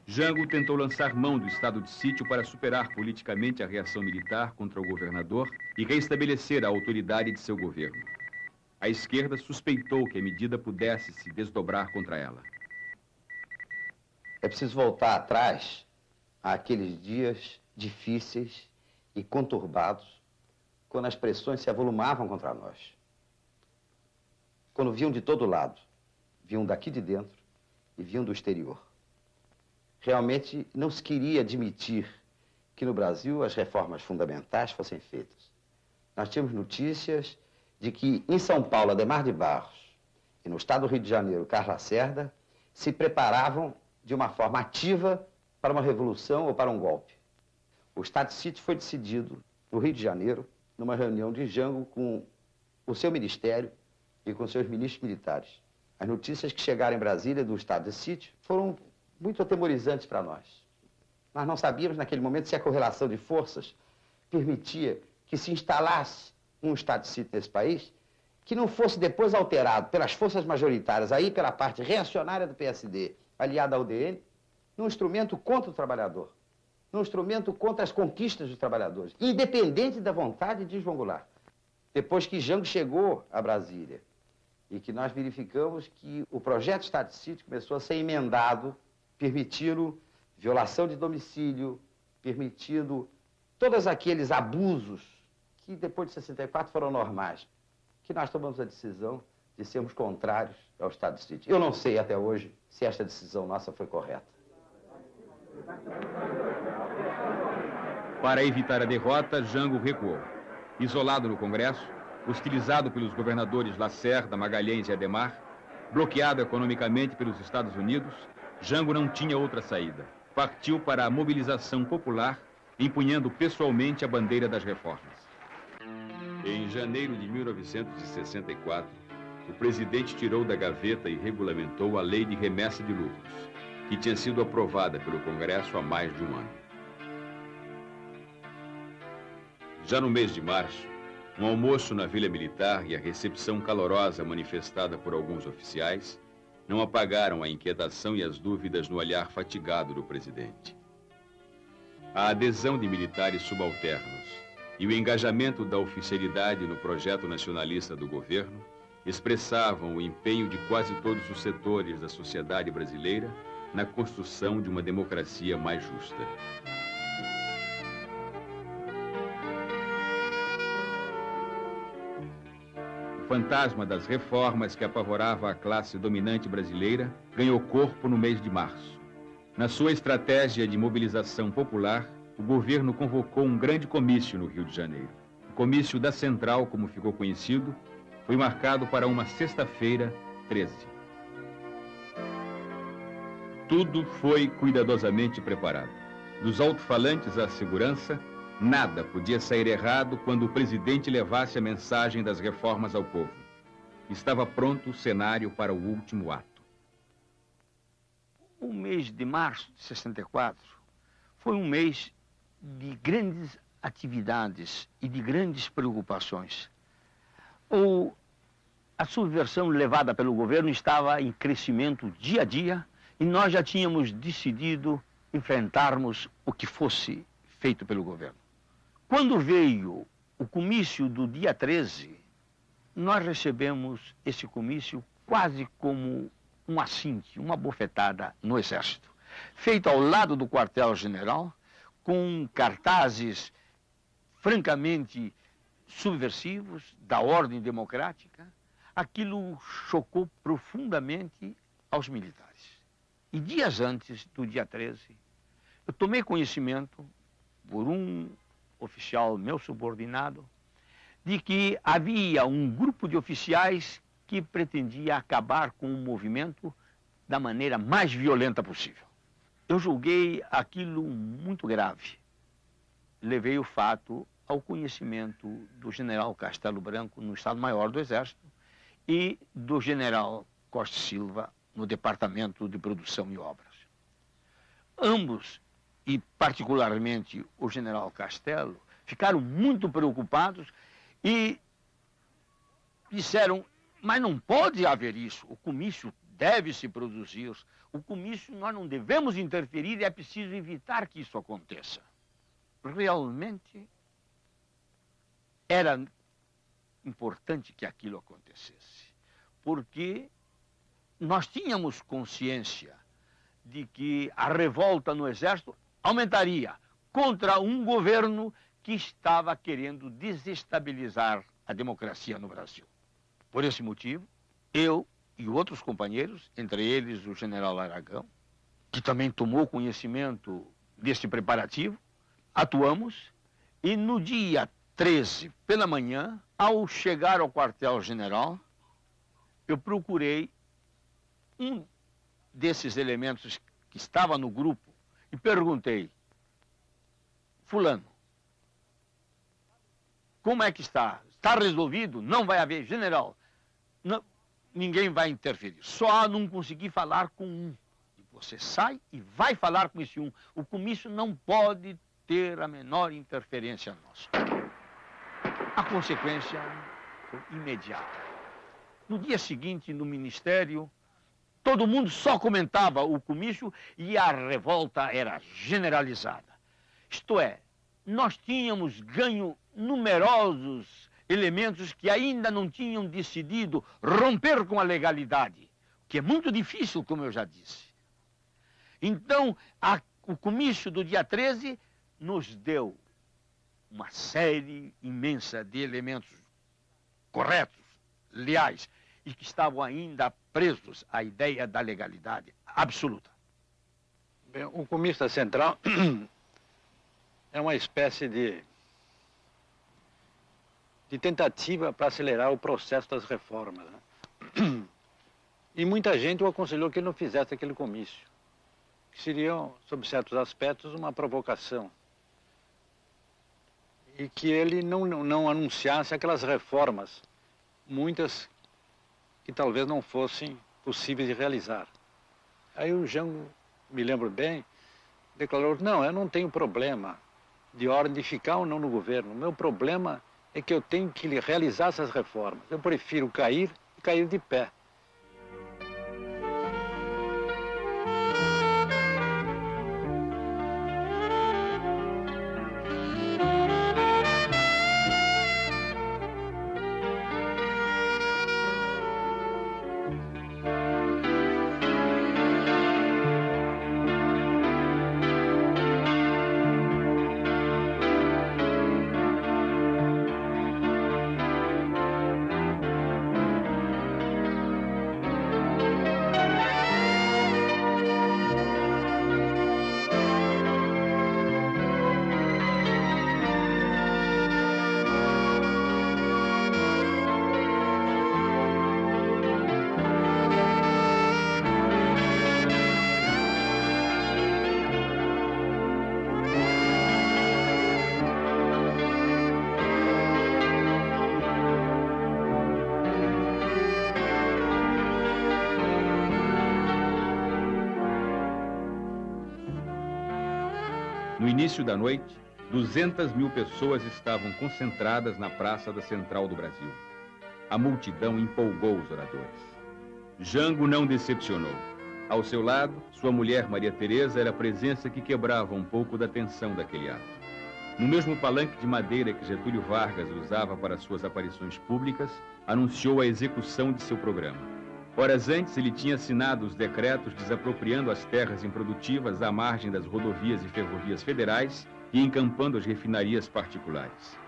Jango tentou lançar mão do estado de sítio para superar politicamente a reação militar contra o governador e reestabelecer a autoridade de seu governo. A esquerda suspeitou que a medida pudesse se desdobrar contra ela.
É preciso voltar atrás àqueles dias difíceis e conturbados, quando as pressões se avolumavam contra nós. Quando vinham de todo lado, vinham daqui de dentro e vinham do exterior. Realmente não se queria admitir que no Brasil as reformas fundamentais fossem feitas. Nós tínhamos notícias de que em São Paulo, Adhemar de Barros, e no estado do Rio de Janeiro, Carlos Lacerda, se preparavam de uma forma ativa para uma revolução ou para um golpe. O estado de sítio foi decidido no Rio de Janeiro, numa reunião de Jango com o seu ministério e com seus ministros militares. As notícias que chegaram em Brasília do estado de sítio foram muito atemorizantes para nós. Nós não sabíamos naquele momento se a correlação de forças permitia que se instalasse um estado de sítio nesse país que não fosse depois alterado pelas forças majoritárias, aí pela parte reacionária do PSD, aliada ao UDN, num instrumento contra o trabalhador, num instrumento contra as conquistas dos trabalhadores, independente da vontade de João Goulart. Depois que Jango chegou a Brasília e que nós verificamos que o projeto de estado de sítio começou a ser emendado, permitindo violação de domicílio, permitindo todos aqueles abusos que depois de 64 foram normais, que nós tomamos a decisão de sermos contrários ao estado de sítio. Eu não sei até hoje se esta decisão nossa foi correta.
Para evitar a derrota, Jango recuou. Isolado no Congresso, hostilizado pelos governadores Lacerda, Magalhães e Adhemar, bloqueado economicamente pelos Estados Unidos, Jango não tinha outra saída. Partiu para a mobilização popular, empunhando pessoalmente a bandeira das reformas. Em janeiro de 1964, o presidente tirou da gaveta e regulamentou a Lei de Remessa de Lucros, que tinha sido aprovada pelo Congresso há mais de um ano. Já no mês de março, um almoço na Vila Militar e a recepção calorosa manifestada por alguns oficiais não apagaram a inquietação e as dúvidas no olhar fatigado do presidente. A adesão de militares subalternos e o engajamento da oficialidade no projeto nacionalista do governo expressavam o empenho de quase todos os setores da sociedade brasileira na construção de uma democracia mais justa. O fantasma das reformas que apavorava a classe dominante brasileira ganhou corpo no mês de março. Na sua estratégia de mobilização popular, o governo convocou um grande comício no Rio de Janeiro. O comício da Central, como ficou conhecido, foi marcado para uma sexta-feira, 13. Tudo foi cuidadosamente preparado. Dos alto-falantes à segurança, nada podia sair errado quando o presidente levasse a mensagem das reformas ao povo. Estava pronto o cenário para o último ato.
O mês de março de 64 foi um mês de grandes atividades e de grandes preocupações. A subversão levada pelo governo estava em crescimento dia a dia e nós já tínhamos decidido enfrentarmos o que fosse feito pelo governo. Quando veio o comício do dia 13, nós recebemos esse comício quase como um assinte, uma bofetada no Exército, feito ao lado do quartel-general, com cartazes francamente subversivos da ordem democrática. Aquilo chocou profundamente aos militares. E dias antes do dia 13, eu tomei conhecimento, por um oficial meu subordinado, de que havia um grupo de oficiais que pretendia acabar com o movimento da maneira mais violenta possível. Eu julguei aquilo muito grave. Levei o fato ao conhecimento do general Castelo Branco no Estado-Maior do Exército e do general Costa Silva no Departamento de Produção e Obras. Ambos, e particularmente o general Castelo, ficaram muito preocupados e disseram: mas não pode haver isso, o comício deve se produzir, o comício nós não devemos interferir e é preciso evitar que isso aconteça. Realmente era importante que aquilo acontecesse, porque nós tínhamos consciência de que a revolta no Exército aumentaria contra um governo que estava querendo desestabilizar a democracia no Brasil. Por esse motivo, eu e outros companheiros, entre eles o general Aragão, que também tomou conhecimento deste preparativo, atuamos e no dia 13, pela manhã, ao chegar ao quartel-general, eu procurei um desses elementos que estava no grupo e perguntei: fulano, como é que está? Está resolvido? Não vai haver? General, não, ninguém vai interferir. Só não consegui falar com um. Você sai e vai falar com esse um. O comício não pode ter a menor interferência nossa. A consequência foi imediata. No dia seguinte, no Ministério, todo mundo só comentava o comício e a revolta era generalizada. Isto é, nós tínhamos ganho numerosos elementos que ainda não tinham decidido romper com a legalidade, que é muito difícil, como eu já disse. Então, o comício do dia 13 nos deu uma série imensa de elementos corretos, leais e que estavam ainda presos à ideia da legalidade absoluta.
Bem, o Comista Central é uma espécie de tentativa para acelerar o processo das reformas, né? E muita gente o aconselhou que ele não fizesse aquele comício, que seria, sob certos aspectos, uma provocação. E que ele não anunciasse aquelas reformas, muitas que talvez não fossem possíveis de realizar. Aí o Jango, me lembro bem, declarou: não, eu não tenho problema de ordem de ficar ou não no governo. O meu problema é que eu tenho que realizar essas reformas. Eu prefiro cair e cair de pé.
No início da noite, 200.000 pessoas estavam concentradas na Praça da Central do Brasil. A multidão empolgou os oradores. Jango não decepcionou. Ao seu lado, sua mulher Maria Teresa era a presença que quebrava um pouco da tensão daquele ato. No mesmo palanque de madeira que Getúlio Vargas usava para suas aparições públicas, anunciou a execução de seu programa. Horas antes, ele tinha assinado os decretos desapropriando as terras improdutivas à margem das rodovias e ferrovias federais e encampando as refinarias particulares.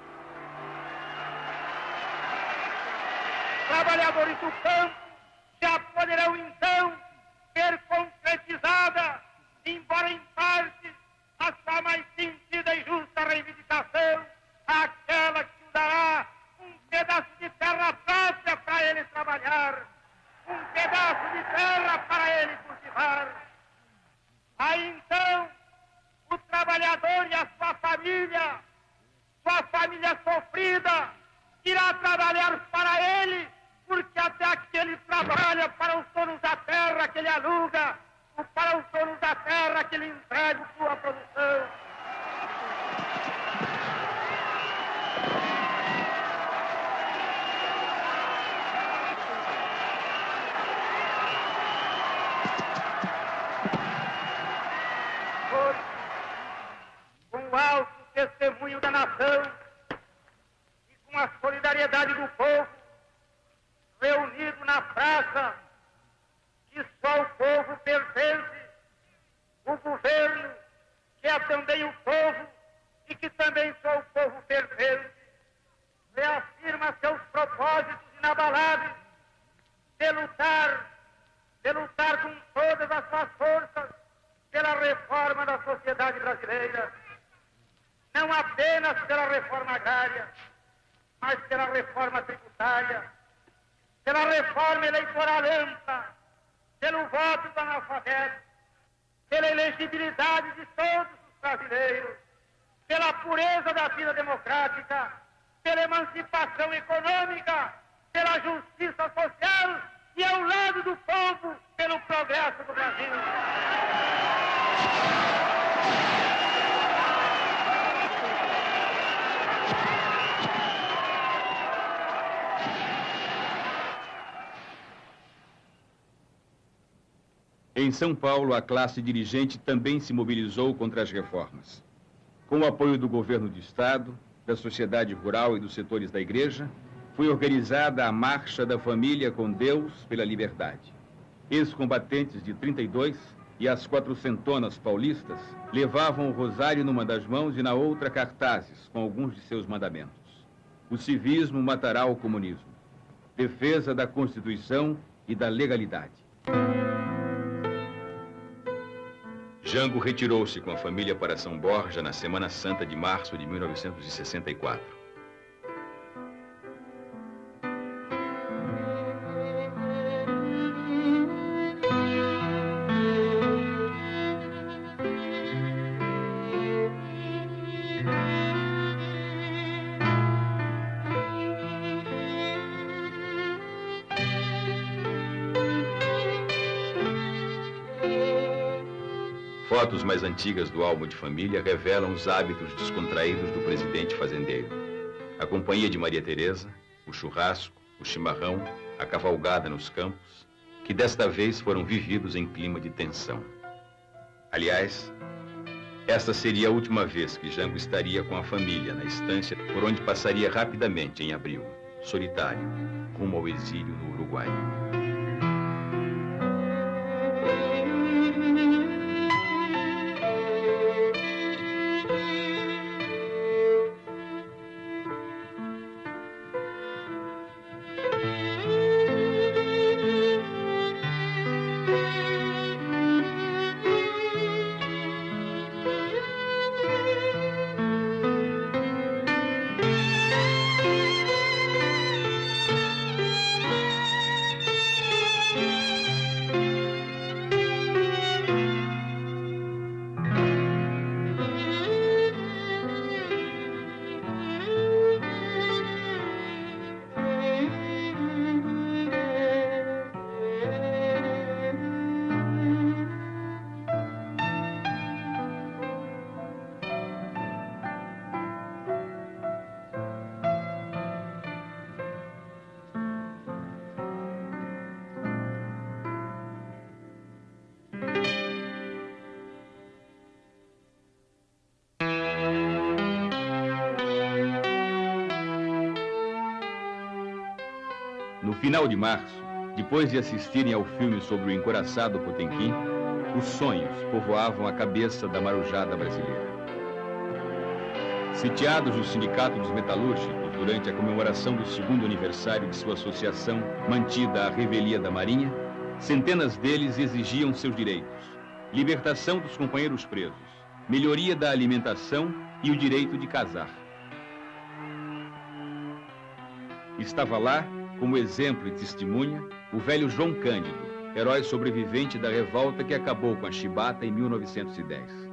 Trabalhadores do campo já poderão então ter concretizada, embora em parte, a sua mais sentida e justa reivindicação, aquela que dará um pedaço de terra própria para ele trabalhar, um pedaço de terra para ele cultivar. Aí então, o trabalhador e a sua família sofrida, irá trabalhar para ele, porque até aqui ele trabalha para os donos da terra que ele aluga, ou para os donos da terra que ele entrega sua produção. Com o alto testemunho da nação e com a solidariedade do povo, reunido na praça que só o povo pertence, o governo, que é também o povo e que também só o povo pertence, reafirma seus propósitos inabaláveis de lutar com todas as suas forças pela reforma da sociedade brasileira. Não apenas pela reforma agrária, mas pela reforma tributária, pela reforma eleitoral ampla, pelo voto do analfabeto, pela elegibilidade de todos os brasileiros, pela pureza da vida democrática, pela emancipação econômica, pela justiça social e ao lado do povo, pelo progresso do Brasil.
Em São Paulo, a classe dirigente também se mobilizou contra as reformas. Com o apoio do governo do Estado, da sociedade rural e dos setores da igreja, foi organizada a Marcha da Família com Deus pela Liberdade. Ex-combatentes de 32 e as 400 paulistas levavam o rosário numa das mãos e na outra cartazes com alguns de seus mandamentos. O civismo matará o comunismo. defesa da Constituição e da legalidade. Jango retirou-se com a família para São Borja na Semana Santa de março de 1964. Fotos mais antigas do álbum de família revelam os hábitos descontraídos do presidente fazendeiro. A companhia de Maria Teresa, o churrasco, o chimarrão, a cavalgada nos campos, que desta vez foram vividos em clima de tensão. Aliás, esta seria a última vez que Jango estaria com a família na estância por onde passaria rapidamente em abril, solitário, rumo ao exílio no Uruguai. No final de março, depois de assistirem ao filme sobre o encouraçado Potemkin, os sonhos povoavam a cabeça da marujada brasileira. Sitiados no Sindicato dos Metalúrgicos durante a comemoração do 2º aniversário de sua associação mantida à revelia da Marinha, centenas deles exigiam seus direitos: libertação dos companheiros presos, melhoria da alimentação e o direito de casar. Estava lá, como exemplo e testemunha, o velho João Cândido, herói sobrevivente da revolta que acabou com a chibata em 1910.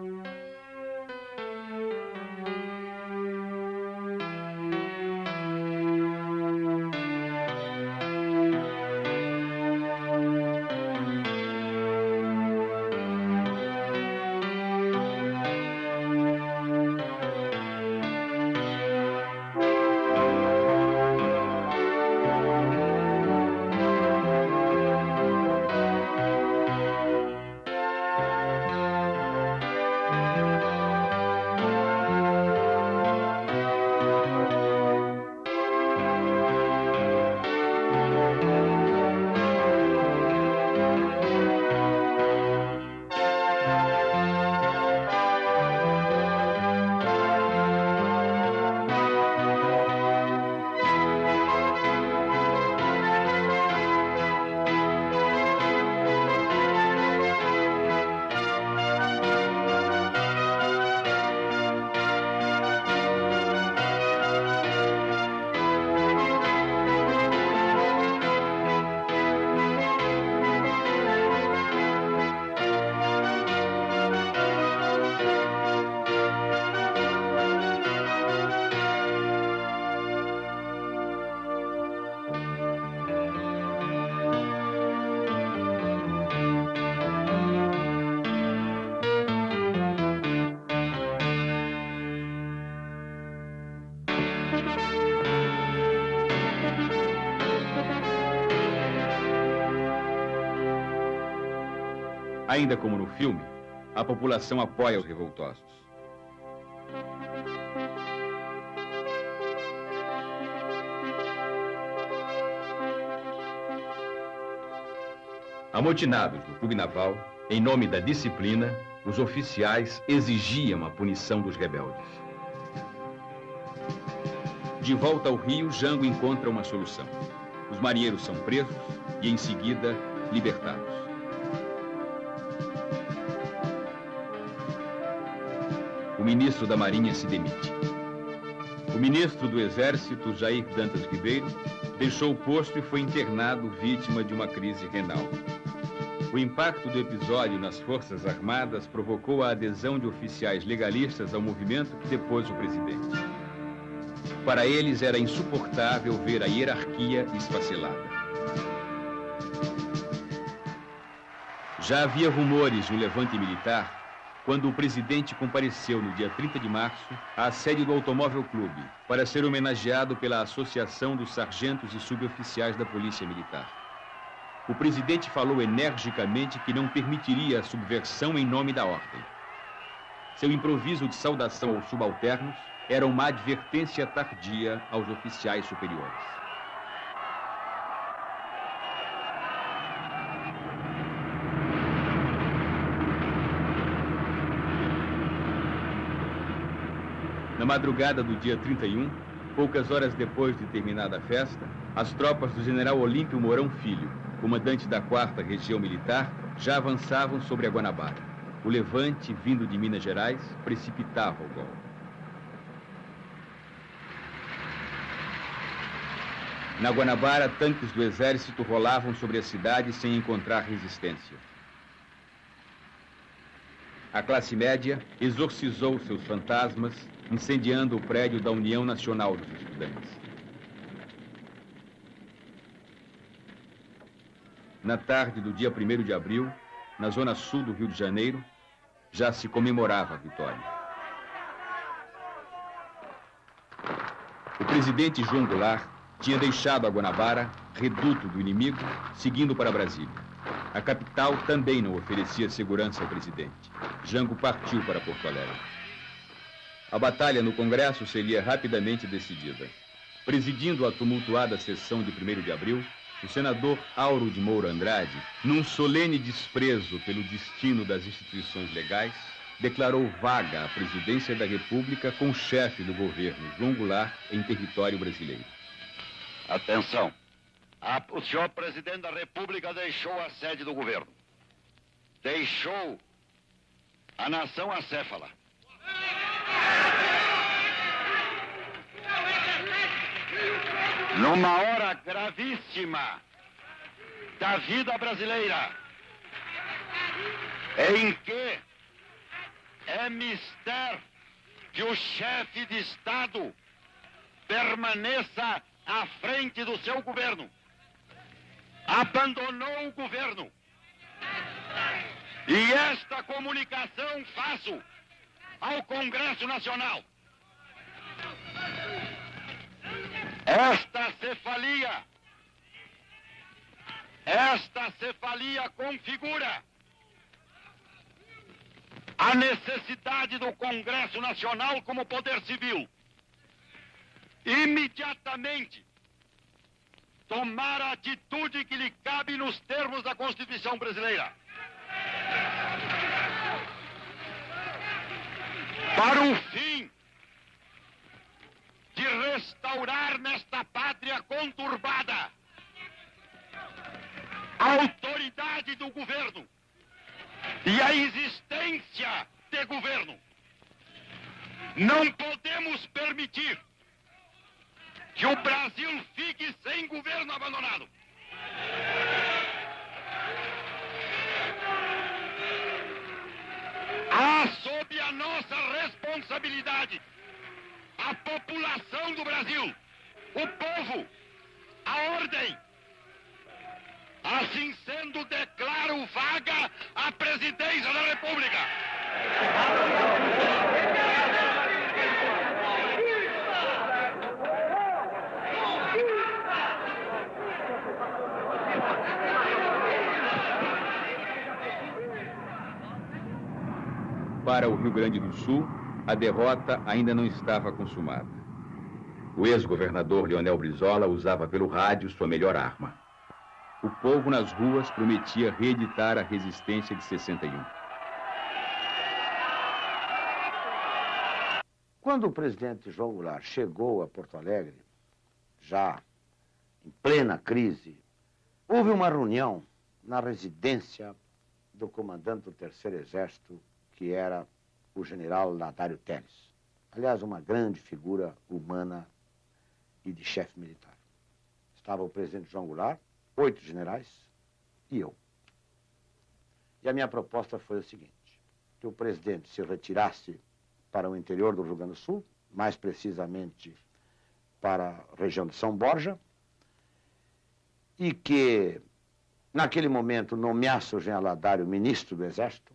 Ainda como no filme, a população apoia os revoltosos. Amotinados no clube naval, em nome da disciplina, os oficiais exigiam a punição dos rebeldes. De volta ao Rio, Jango encontra uma solução. Os marinheiros são presos e, em seguida, libertados. O ministro da Marinha se demite. O ministro do Exército, Jair Dantas Ribeiro, deixou o posto e foi internado vítima de uma crise renal. O impacto do episódio nas Forças Armadas provocou a adesão de oficiais legalistas ao movimento que depôs o presidente. Para eles era insuportável ver a hierarquia esfacelada. Já havia rumores no levante militar quando o presidente compareceu no dia 30 de março à sede do Automóvel Clube para ser homenageado pela Associação dos Sargentos e Suboficiais da Polícia Militar. O presidente falou energicamente que não permitiria a subversão em nome da ordem. Seu improviso de saudação aos subalternos era uma advertência tardia aos oficiais superiores. Na madrugada do dia 31, poucas horas depois de terminada a festa, as tropas do general Olímpio Mourão Filho, comandante da 4ª Região Militar, já avançavam sobre a Guanabara. O levante, vindo de Minas Gerais, precipitava o golpe. Na Guanabara, tanques do exército rolavam sobre a cidade sem encontrar resistência. A classe média exorcizou seus fantasmas, incendiando o prédio da União Nacional dos Estudantes. Na tarde do dia 1º de abril, na zona sul do Rio de Janeiro, já se comemorava a vitória. O presidente João Goulart tinha deixado a Guanabara, reduto do inimigo, seguindo para Brasília. A capital também não oferecia segurança ao presidente. Jango partiu para Porto Alegre. A batalha no Congresso seria rapidamente decidida. Presidindo a tumultuada sessão de 1º de abril, o senador Auro de Moura Andrade, num solene desprezo pelo destino das instituições legais, declarou vaga a presidência da República com o chefe do governo, João Goulart, em território brasileiro.
Atenção. O senhor presidente da República deixou a sede do governo. Deixou a nação acéfala. Numa hora gravíssima da vida brasileira, em que é mister que o chefe de Estado permaneça à frente do seu governo. Abandonou o governo. E esta comunicação faço ao Congresso Nacional. Esta cefalia configura a necessidade do Congresso Nacional como poder civil imediatamente tomar a atitude que lhe cabe nos termos da Constituição brasileira. Para o fim de restaurar nesta pátria conturbada a autoridade do governo e a existência de governo. Não podemos permitir que o Brasil fique sem governo abandonado. Há sob a nossa responsabilidade a população do Brasil, o povo, a ordem. Assim sendo, declaro vaga a presidência da República.
Para o Rio Grande do Sul, a derrota ainda não estava consumada. O ex-governador Leonel Brizola usava pelo rádio sua melhor arma. O povo nas ruas prometia reeditar a resistência de 61.
Quando o presidente João Goulart chegou a Porto Alegre, já em plena crise, houve uma reunião na residência do comandante do Terceiro Exército, que era o general Ladário Telles. Aliás, uma grande figura humana e de chefe militar. Estava o presidente João Goulart, 8 generais e eu. E a minha proposta foi a seguinte: que o presidente se retirasse para o interior do Rio Grande do Sul, mais precisamente para a região de São Borja, e que, naquele momento, nomeasse o general Ladário ministro do Exército,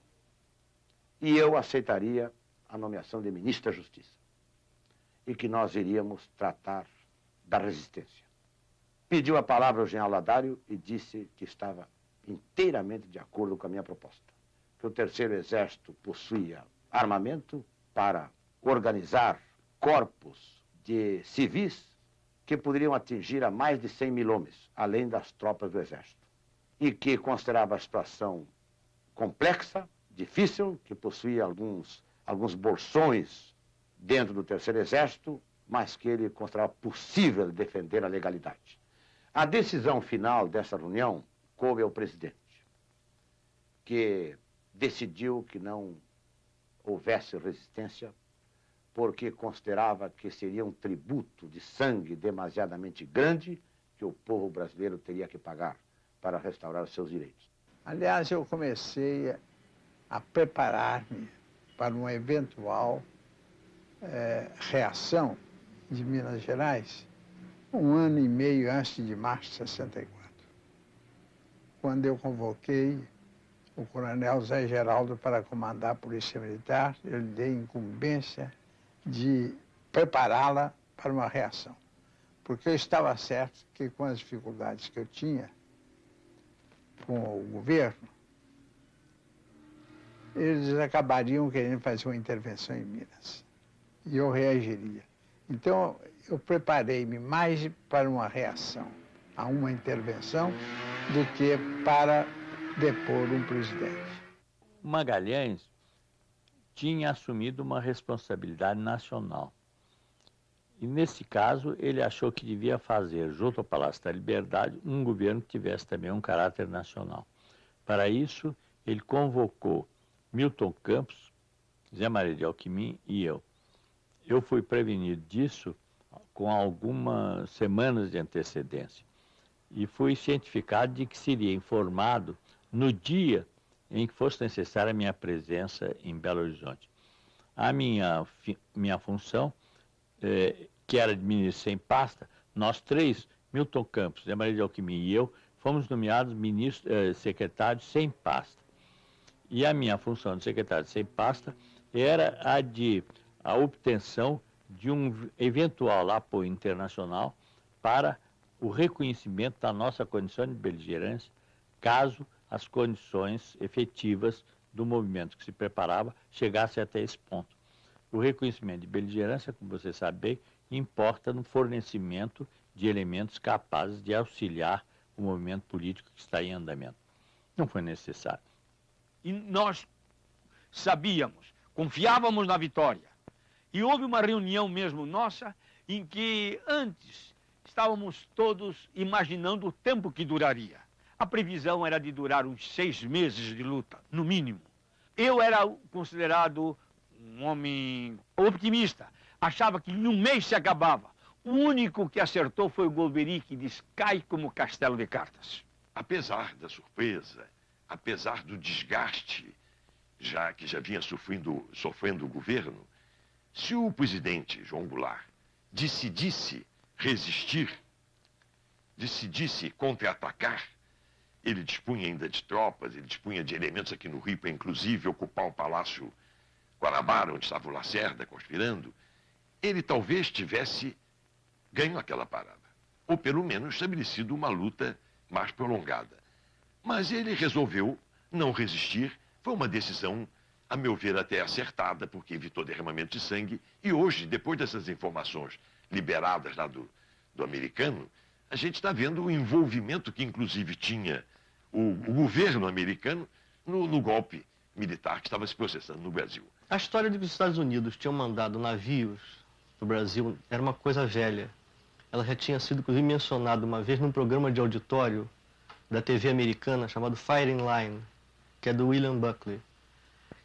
e eu aceitaria a nomeação de ministro da Justiça, e que nós iríamos tratar da resistência. Pediu a palavra ao general Ladário e disse que estava inteiramente de acordo com a minha proposta, que o Terceiro Exército possuía armamento para organizar corpos de civis que poderiam atingir a mais de 100 mil homens, além das tropas do Exército, e que considerava a situação complexa, difícil, que possuía alguns bolsões dentro do Terceiro Exército, mas que ele considerava possível defender a legalidade. A decisão final dessa reunião coube ao presidente, que decidiu que não houvesse resistência, porque considerava que seria um tributo de sangue demasiadamente grande que o povo brasileiro teria que pagar para restaurar os seus direitos.
Aliás, eu comecei a preparar-me para uma eventual reação de Minas Gerais 1 ano e meio antes de março de 64, quando eu convoquei o coronel Zé Geraldo para comandar a Polícia Militar. Eu lhe dei incumbência de prepará-la para uma reação, porque eu estava certo que, com as dificuldades que eu tinha com o governo, eles acabariam querendo fazer uma intervenção em Minas, e eu reagiria. Então, eu preparei-me mais para uma reação a uma intervenção do que para depor um presidente.
Magalhães tinha assumido uma responsabilidade nacional. E, nesse caso, ele achou que devia fazer, junto ao Palácio da Liberdade, um governo que tivesse também um caráter nacional. Para isso, ele convocou Milton Campos, Zé Maria de Alckmin e eu. Eu fui prevenido disso com algumas semanas de antecedência e fui cientificado de que seria informado no dia em que fosse necessária a minha presença em Belo Horizonte. A minha função, que era de ministro sem pasta, nós três, Milton Campos, Zé Maria de Alckmin e eu, fomos nomeados secretários sem pasta. E a minha função de secretário sem pasta era a obtenção de um eventual apoio internacional para o reconhecimento da nossa condição de beligerância, caso as condições efetivas do movimento que se preparava chegassem até esse ponto. O reconhecimento de beligerância, como você sabe bem, importa no fornecimento de elementos capazes de auxiliar o movimento político que está em andamento. Não foi necessário.
E nós sabíamos, confiávamos na vitória. E houve uma reunião mesmo nossa em que antes estávamos todos imaginando o tempo que duraria. A previsão era de durar uns 6 meses de luta, no mínimo. Eu era considerado um homem optimista. Achava que em 1 mês se acabava. O único que acertou foi o Golbery, que disse: cai como castelo de cartas.
Apesar da surpresa, apesar do desgaste que já vinha sofrendo o governo, se o presidente João Goulart decidisse resistir, decidisse contra-atacar, ele dispunha ainda de tropas, ele dispunha de elementos aqui no Rio para, inclusive, ocupar o Palácio Guanabara, onde estava o Lacerda conspirando, ele talvez tivesse ganho aquela parada, ou pelo menos estabelecido uma luta mais prolongada. Mas ele resolveu não resistir. Foi uma decisão, a meu ver, até acertada, porque evitou derramamento de sangue. E hoje, depois dessas informações liberadas lá do americano, a gente está vendo o envolvimento que, inclusive, tinha o governo americano no golpe militar que estava se processando no Brasil.
A história de que os Estados Unidos tinham mandado navios para o Brasil era uma coisa velha. ela já tinha sido, inclusive, mencionada uma vez num programa de auditório da TV americana chamado Firing Line, que é do William Buckley.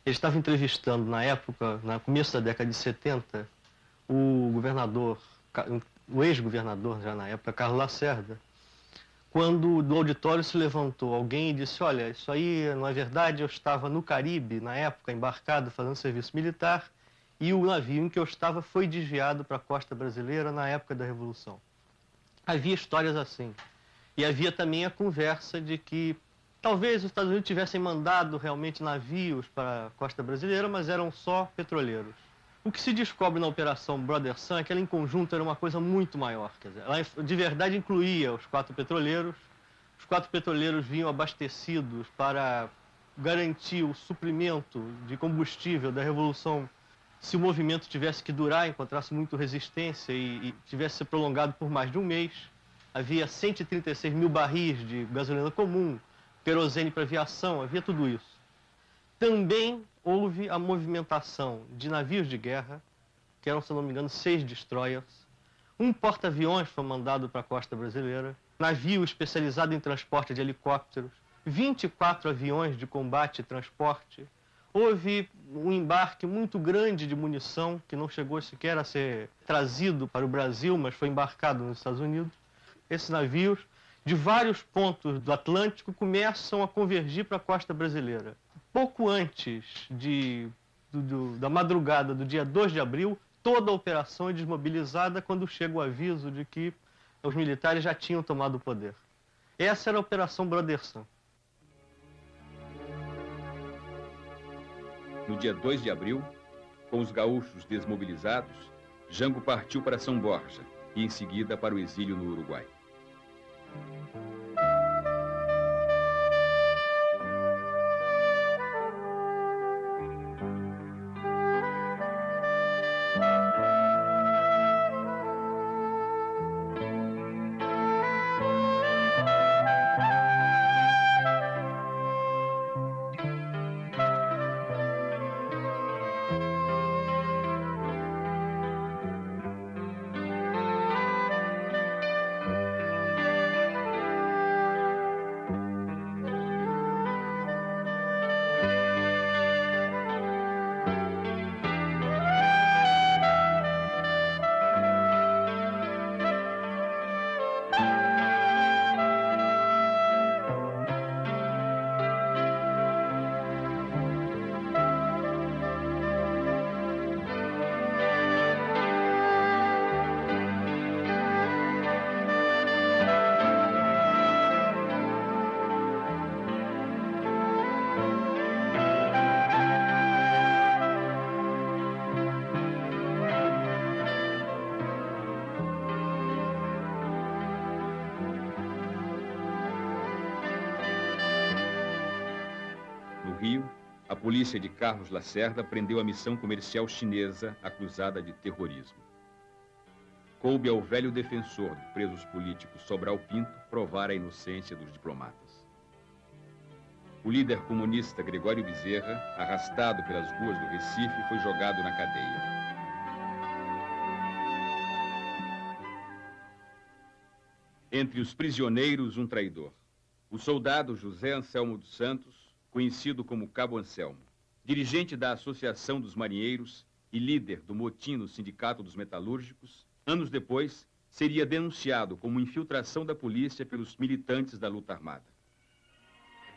Ele estava entrevistando, na época, no começo da década de 70, o governador, o ex-governador, já na época, Carlos Lacerda, quando do auditório se levantou alguém e disse: olha, isso aí não é verdade, eu estava no Caribe, na época, embarcado, fazendo serviço militar, e o navio em que eu estava foi desviado para a costa brasileira na época da Revolução. Havia histórias assim. E havia também a conversa de que talvez os Estados Unidos tivessem mandado realmente navios para a costa brasileira, mas eram só petroleiros. O que se descobre na Operação Brother Sun é que ela, em conjunto, era uma coisa muito maior. Quer dizer, ela de verdade incluía os 4 petroleiros. Os 4 petroleiros vinham abastecidos para garantir o suprimento de combustível da Revolução se o movimento tivesse que durar, encontrasse muito resistência e tivesse se prolongado por mais de um mês. Havia 136 mil barris de gasolina comum, querosene para aviação, havia tudo isso. Também houve a movimentação de navios de guerra, que eram, se não me engano, 6 destroyers. Um porta-aviões foi mandado para a costa brasileira, navio especializado em transporte de helicópteros, 24 aviões de combate e transporte. Houve um embarque muito grande de munição, que não chegou sequer a ser trazido para o Brasil, mas foi embarcado nos Estados Unidos. Esses navios, de vários pontos do Atlântico, começam a convergir para a costa brasileira. Pouco antes da madrugada do dia 2 de abril, toda a operação é desmobilizada quando chega o aviso de que os militares já tinham tomado o poder. Essa era a Operação Brother Sun.
No dia 2 de abril, com os gaúchos desmobilizados, Jango partiu para São Borja e, em seguida, para o exílio no Uruguai. Rio, a polícia de Carlos Lacerda prendeu a missão comercial chinesa acusada de terrorismo. Coube ao velho defensor de presos políticos Sobral Pinto provar a inocência dos diplomatas. O líder comunista Gregório Bezerra, arrastado pelas ruas do Recife, foi jogado na cadeia. Entre os prisioneiros, um traidor. O soldado José Anselmo dos Santos, conhecido como Cabo Anselmo, dirigente da Associação dos Marinheiros e líder do motim no Sindicato dos Metalúrgicos, anos depois, seria denunciado como infiltração da polícia pelos militantes da luta armada.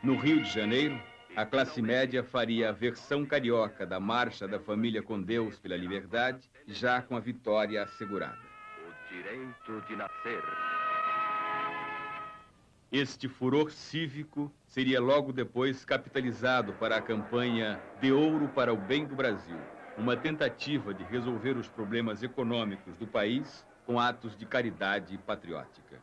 No Rio de Janeiro, a classe média faria a versão carioca da Marcha da Família com Deus pela Liberdade, já com a vitória assegurada.
O direito de nascer.
Este furor cívico seria logo depois capitalizado para a campanha De Ouro para o Bem do Brasil, uma tentativa de resolver os problemas econômicos do país com atos de caridade patriótica.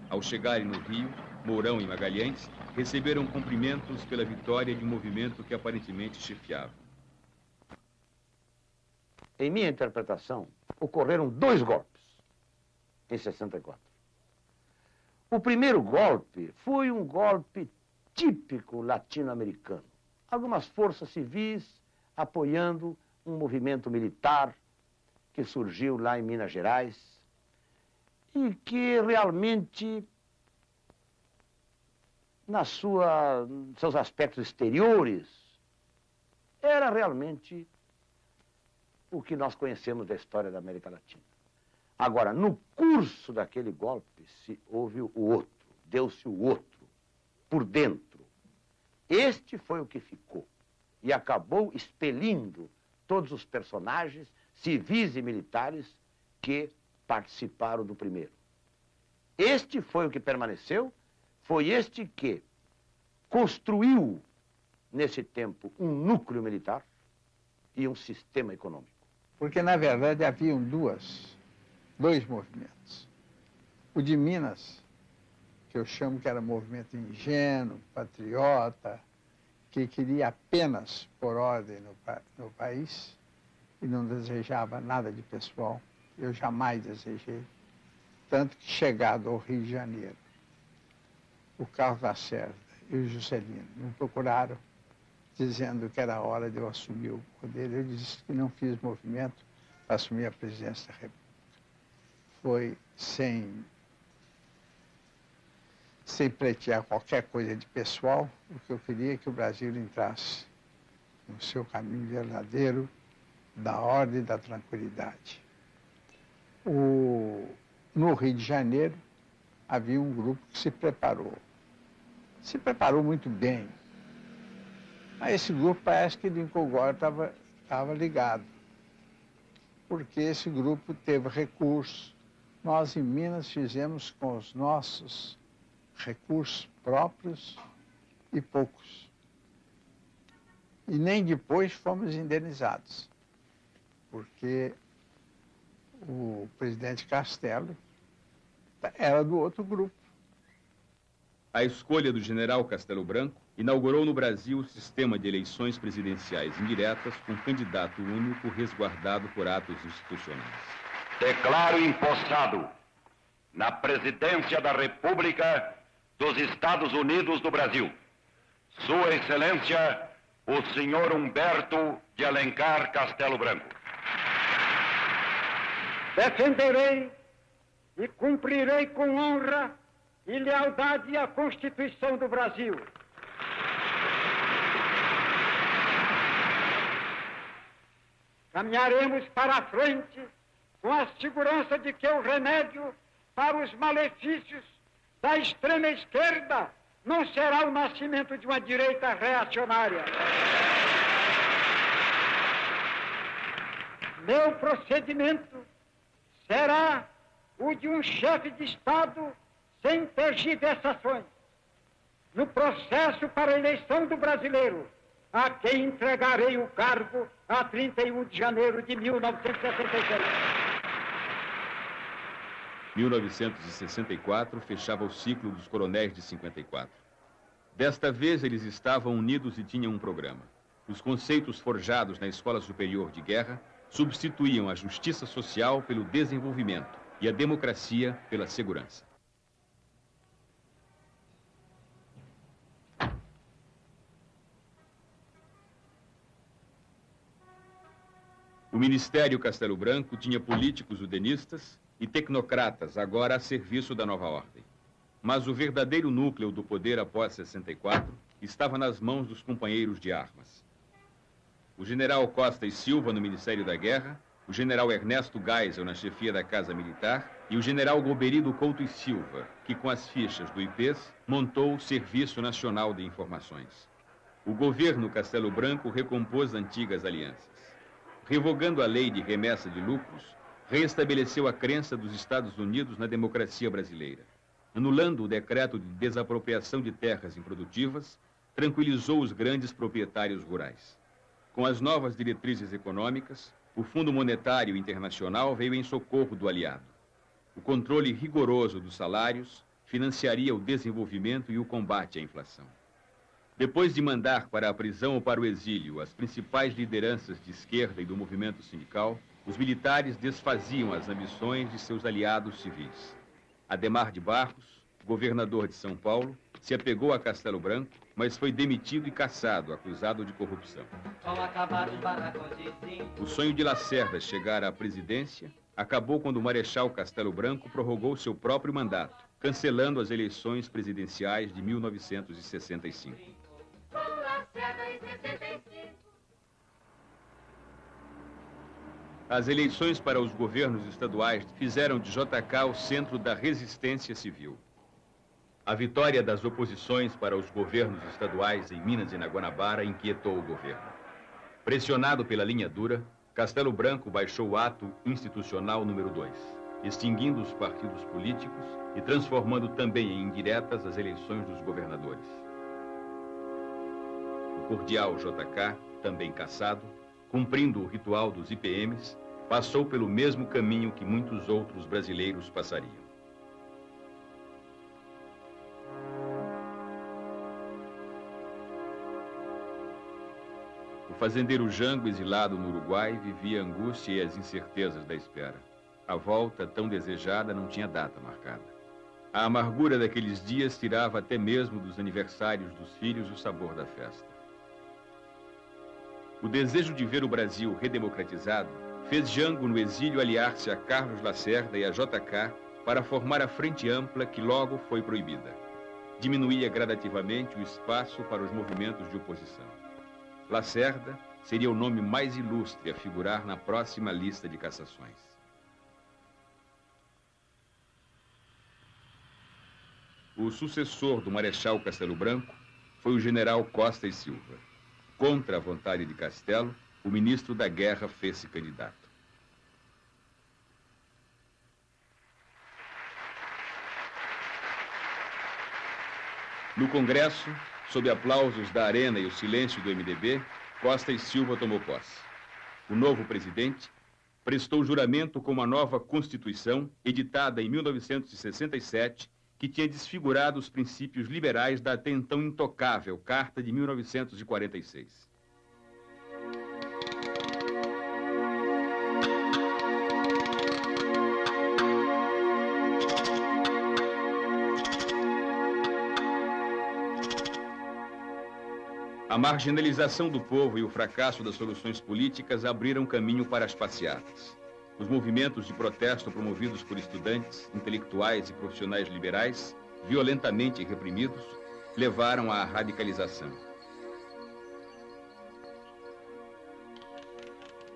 Ao chegarem no Rio, Mourão e Magalhães receberam cumprimentos pela vitória de um movimento que aparentemente chefiava.
Em minha interpretação, ocorreram 2 golpes em 64. O primeiro golpe foi um golpe típico latino-americano. Algumas forças civis apoiando um movimento militar que surgiu lá em Minas Gerais e que realmente, seus aspectos exteriores, era realmente o que nós conhecemos da história da América Latina. Agora, no curso daquele golpe, houve o outro, deu-se o outro, por dentro. Este foi o que ficou e acabou expelindo todos os personagens, civis e militares, que participaram do primeiro. Este foi o que permaneceu, foi este que construiu, nesse tempo, um núcleo militar e um sistema econômico.
Porque, na verdade, haviam dois movimentos. O de Minas, que eu chamo que era movimento ingênuo, patriota, que queria apenas pôr ordem no país e não desejava nada de pessoal. Eu jamais desejei. Tanto que, chegado ao Rio de Janeiro, o Carlos Lacerda e o Juscelino me procuraram dizendo que era hora de eu assumir o poder. Eu disse que não fiz movimento para assumir a presidência da República. Foi sem pleitear qualquer coisa de pessoal, o que eu queria é que o Brasil entrasse no seu caminho verdadeiro da ordem e da tranquilidade. No Rio de Janeiro, havia um grupo que se preparou muito bem. Mas esse grupo parece que Lincoln Gore estava ligado, porque esse grupo teve recursos. Nós, em Minas, fizemos com os nossos recursos próprios e poucos. E nem depois fomos indenizados, porque o presidente Castelo era do outro grupo.
A escolha do general Castelo Branco inaugurou no Brasil o sistema de eleições presidenciais indiretas com candidato único resguardado por atos institucionais.
Declaro empossado na presidência da República dos Estados Unidos do Brasil, Sua Excelência, o senhor Humberto de Alencar Castelo Branco.
Defenderei e cumprirei com honra e lealdade à Constituição do Brasil. Caminharemos para a frente com a segurança de que o remédio para os malefícios da extrema esquerda não será o nascimento de uma direita reacionária. Meu procedimento será o de um chefe de Estado sem tergiversações, no processo para a eleição do brasileiro, a quem entregarei o cargo a 31 de janeiro de 1966.
1964 fechava o ciclo dos coronéis de 54. Desta vez, eles estavam unidos e tinham um programa. Os conceitos forjados na Escola Superior de Guerra substituíam a justiça social pelo desenvolvimento e a democracia pela segurança. O Ministério Castelo Branco tinha políticos udenistas e tecnocratas agora a serviço da nova ordem. Mas o verdadeiro núcleo do poder após 64 estava nas mãos dos companheiros de armas. O general Costa e Silva no Ministério da Guerra, o general Ernesto Geisel na chefia da Casa Militar e o general Goberido Couto e Silva, que com as fichas do IPES montou o Serviço Nacional de Informações. O governo Castelo Branco recompôs antigas alianças. Revogando a lei de remessa de lucros, reestabeleceu a crença dos Estados Unidos na democracia brasileira. Anulando o decreto de desapropriação de terras improdutivas, tranquilizou os grandes proprietários rurais. Com as novas diretrizes econômicas, o Fundo Monetário Internacional veio em socorro do aliado. O controle rigoroso dos salários financiaria o desenvolvimento e o combate à inflação. Depois de mandar para a prisão ou para o exílio as principais lideranças de esquerda e do movimento sindical, os militares desfaziam as ambições de seus aliados civis. Adhemar de Barros, governador de São Paulo, se apegou a Castelo Branco, mas foi demitido e cassado, acusado de corrupção. O sonho de Lacerda chegar à presidência acabou quando o Marechal Castelo Branco prorrogou seu próprio mandato, cancelando as eleições presidenciais de 1965. As eleições para os governos estaduais fizeram de JK o centro da resistência civil. A vitória das oposições para os governos estaduais em Minas e na Guanabara inquietou o governo. Pressionado pela linha dura, Castelo Branco baixou o ato institucional número 2, extinguindo os partidos políticos e transformando também em indiretas as eleições dos governadores. O cordial JK, também cassado, cumprindo o ritual dos IPMs, passou pelo mesmo caminho que muitos outros brasileiros passariam. O fazendeiro Jango, exilado no Uruguai, vivia a angústia e as incertezas da espera. A volta, tão desejada, não tinha data marcada. A amargura daqueles dias tirava até mesmo dos aniversários dos filhos o sabor da festa. O desejo de ver o Brasil redemocratizado fez Jango, no exílio, aliar-se a Carlos Lacerda e a JK para formar a Frente Ampla, que logo foi proibida. Diminuía gradativamente o espaço para os movimentos de oposição. Lacerda seria o nome mais ilustre a figurar na próxima lista de cassações. O sucessor do Marechal Castelo Branco foi o general Costa e Silva. Contra a vontade de Castelo, o ministro da Guerra fez-se candidato. No Congresso, sob aplausos da Arena e o silêncio do MDB, Costa e Silva tomou posse. O novo presidente prestou juramento com uma nova Constituição, editada em 1967, que tinha desfigurado os princípios liberais da até então intocável Carta de 1946. A marginalização do povo e o fracasso das soluções políticas abriram caminho para as passeatas. Os movimentos de protesto promovidos por estudantes, intelectuais e profissionais liberais, violentamente reprimidos, levaram à radicalização.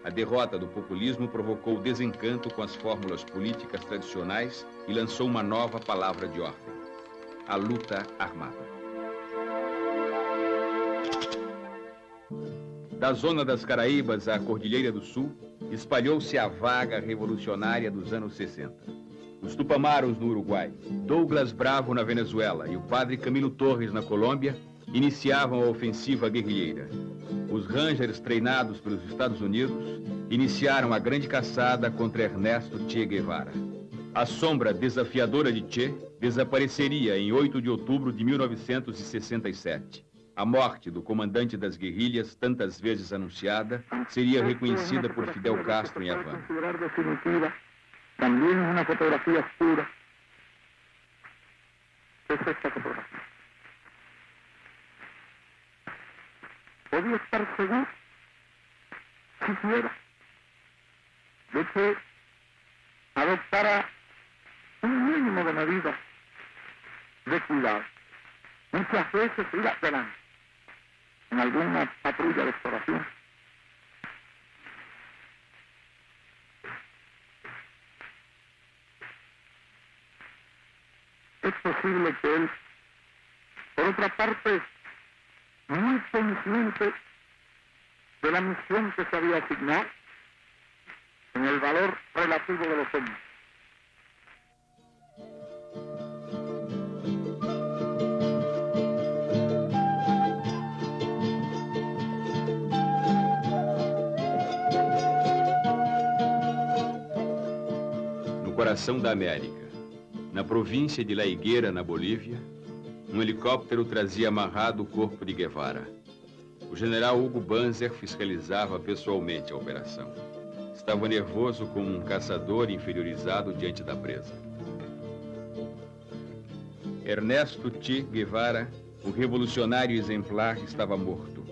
A derrota do populismo provocou desencanto com as fórmulas políticas tradicionais e lançou uma nova palavra de ordem: a luta armada. Da zona das Caraíbas à Cordilheira do Sul, espalhou-se a vaga revolucionária dos anos 60. Os Tupamaros no Uruguai, Douglas Bravo na Venezuela e o padre Camilo Torres na Colômbia iniciavam a ofensiva guerrilheira. Os Rangers, treinados pelos Estados Unidos, iniciaram a grande caçada contra Ernesto Che Guevara. A sombra desafiadora de Che desapareceria em 8 de outubro de 1967. A morte do comandante das guerrilhas, tantas vezes anunciada, seria reconhecida por Fidel Castro em Havana.
También es una fotografía oscura. Es esta fotografía. Podía estar seguro, siquiera, de que adoptara un mínimo de medidas de cuidado. Muchas veces ir adelante en alguna patrulla de exploración. Es posible que él, por otra parte, muy consciente de la misión que se había asignado, en el valor relativo de los hombres.
No coração da América, na província de La Higuera, na Bolívia, um helicóptero trazia amarrado o corpo de Guevara. O general Hugo Banzer fiscalizava pessoalmente a operação. Estava nervoso como um caçador inferiorizado diante da presa. Ernesto Che Guevara, o revolucionário exemplar, estava morto.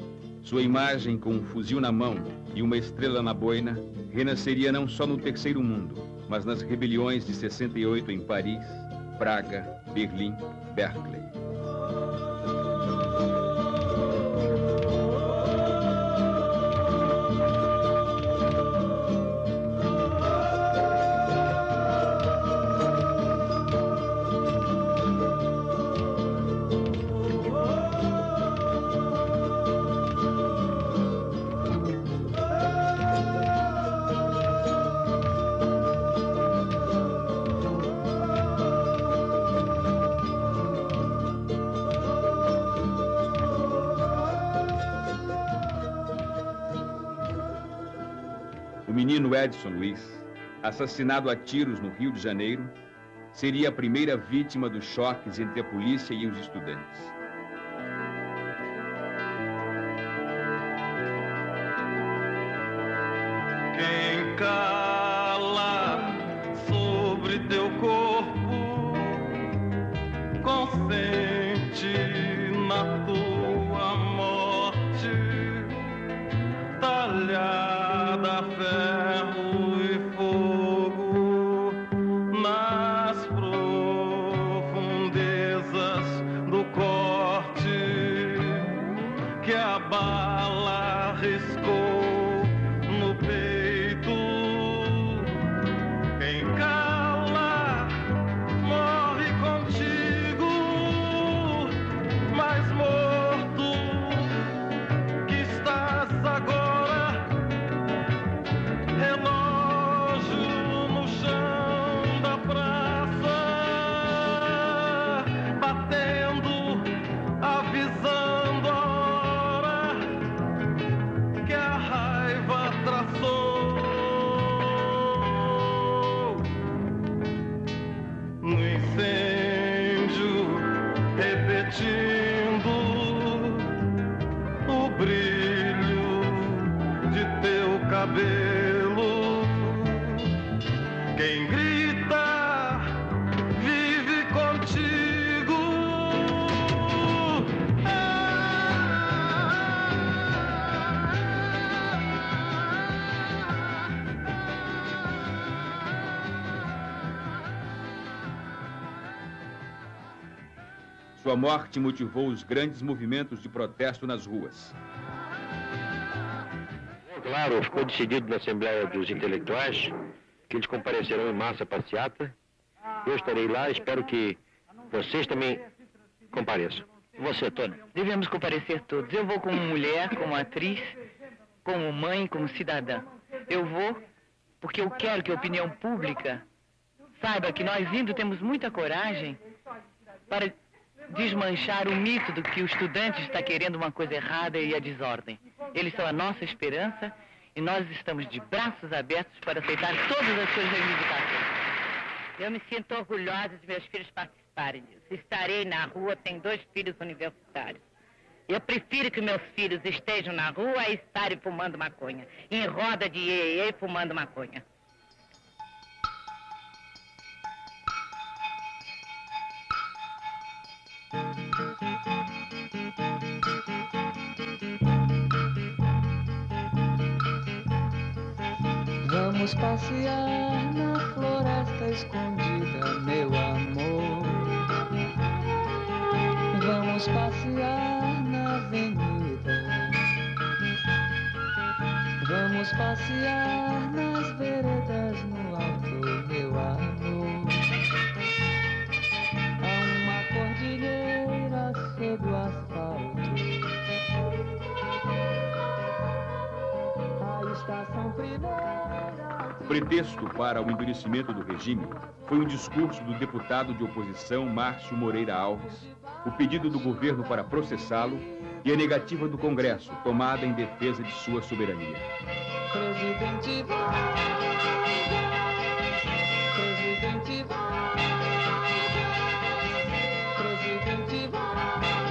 Sua imagem, com um fuzil na mão e uma estrela na boina, renasceria não só no Terceiro Mundo, mas nas rebeliões de 68 em Paris, Praga, Berlim, Berkeley. O menino Edson Luiz, assassinado a tiros no Rio de Janeiro, seria a primeira vítima dos choques entre a polícia e os estudantes.
Quem cala sobre teu corpo consente na tua morte, talhada a ferro e fogo nas profundezas do corte que a bala riscou no peito. Quem cala morre contigo, mais morto que estás agora, relógio no chão da praça, batendo, avisando a hora que a raiva traçou. No incêndio, repetindo o brilho de teu cabelo. Quem grita vive contigo.
Sua morte motivou os grandes movimentos de protesto nas ruas.
Claro, ficou decidido na Assembleia dos Intelectuais que eles comparecerão em massa à passeata. Eu estarei lá, espero que vocês também compareçam.
Você, Tony? Devemos comparecer todos. Eu vou como mulher, como atriz, como mãe, como cidadã. Eu vou porque eu quero que a opinião pública saiba que nós indo temos muita coragem para desmanchar o mito do que o estudante está querendo uma coisa errada e a desordem. Eles são a nossa esperança e nós estamos de braços abertos para aceitar todas as suas reivindicações.
Eu me sinto orgulhosa de meus filhos participarem disso. Estarei na rua, tenho 2 filhos universitários. Eu prefiro que meus filhos estejam na rua a estarem fumando maconha, em roda de iê fumando maconha.
Vamos passear na floresta escondida, meu amor. Vamos passear na avenida. Vamos passear nas veredas no alto, meu amor. Há uma cordilheira sob o asfalto. A estação primeira.
O pretexto para o endurecimento do regime foi um discurso do deputado de oposição Márcio Moreira Alves, o pedido do governo para processá-lo e a negativa do Congresso, tomada em defesa de sua soberania.
Presidente Vargas, Presidente Vargas, Presidente Vargas,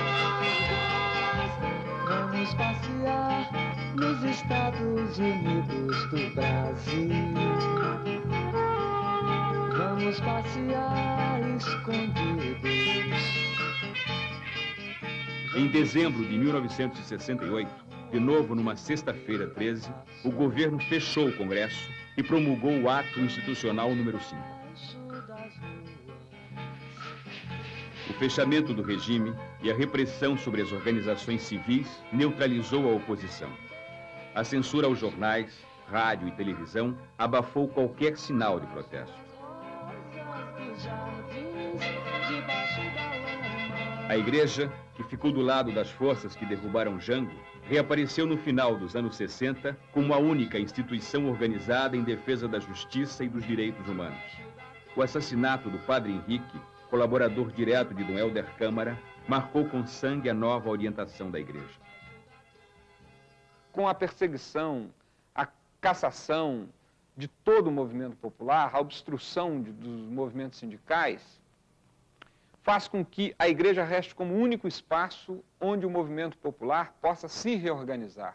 vamos passear nos Estados Unidos do Brasil. vamos passear escondidos.
Em dezembro de 1968, de novo numa sexta-feira 13, o governo fechou o Congresso e promulgou o Ato Institucional número 5. O fechamento do regime e a repressão sobre as organizações civis neutralizou a oposição. A censura aos jornais, rádio e televisão abafou qualquer sinal de protesto. A igreja, que ficou do lado das forças que derrubaram Jango, reapareceu no final dos anos 60 como a única instituição organizada em defesa da justiça e dos direitos humanos. O assassinato do padre Henrique, colaborador direto de Dom Helder Câmara, marcou com sangue a nova orientação da igreja.
Com a perseguição, a cassação de todo o movimento popular, a obstrução dos movimentos sindicais, faz com que a igreja reste como o único espaço onde o movimento popular possa se reorganizar.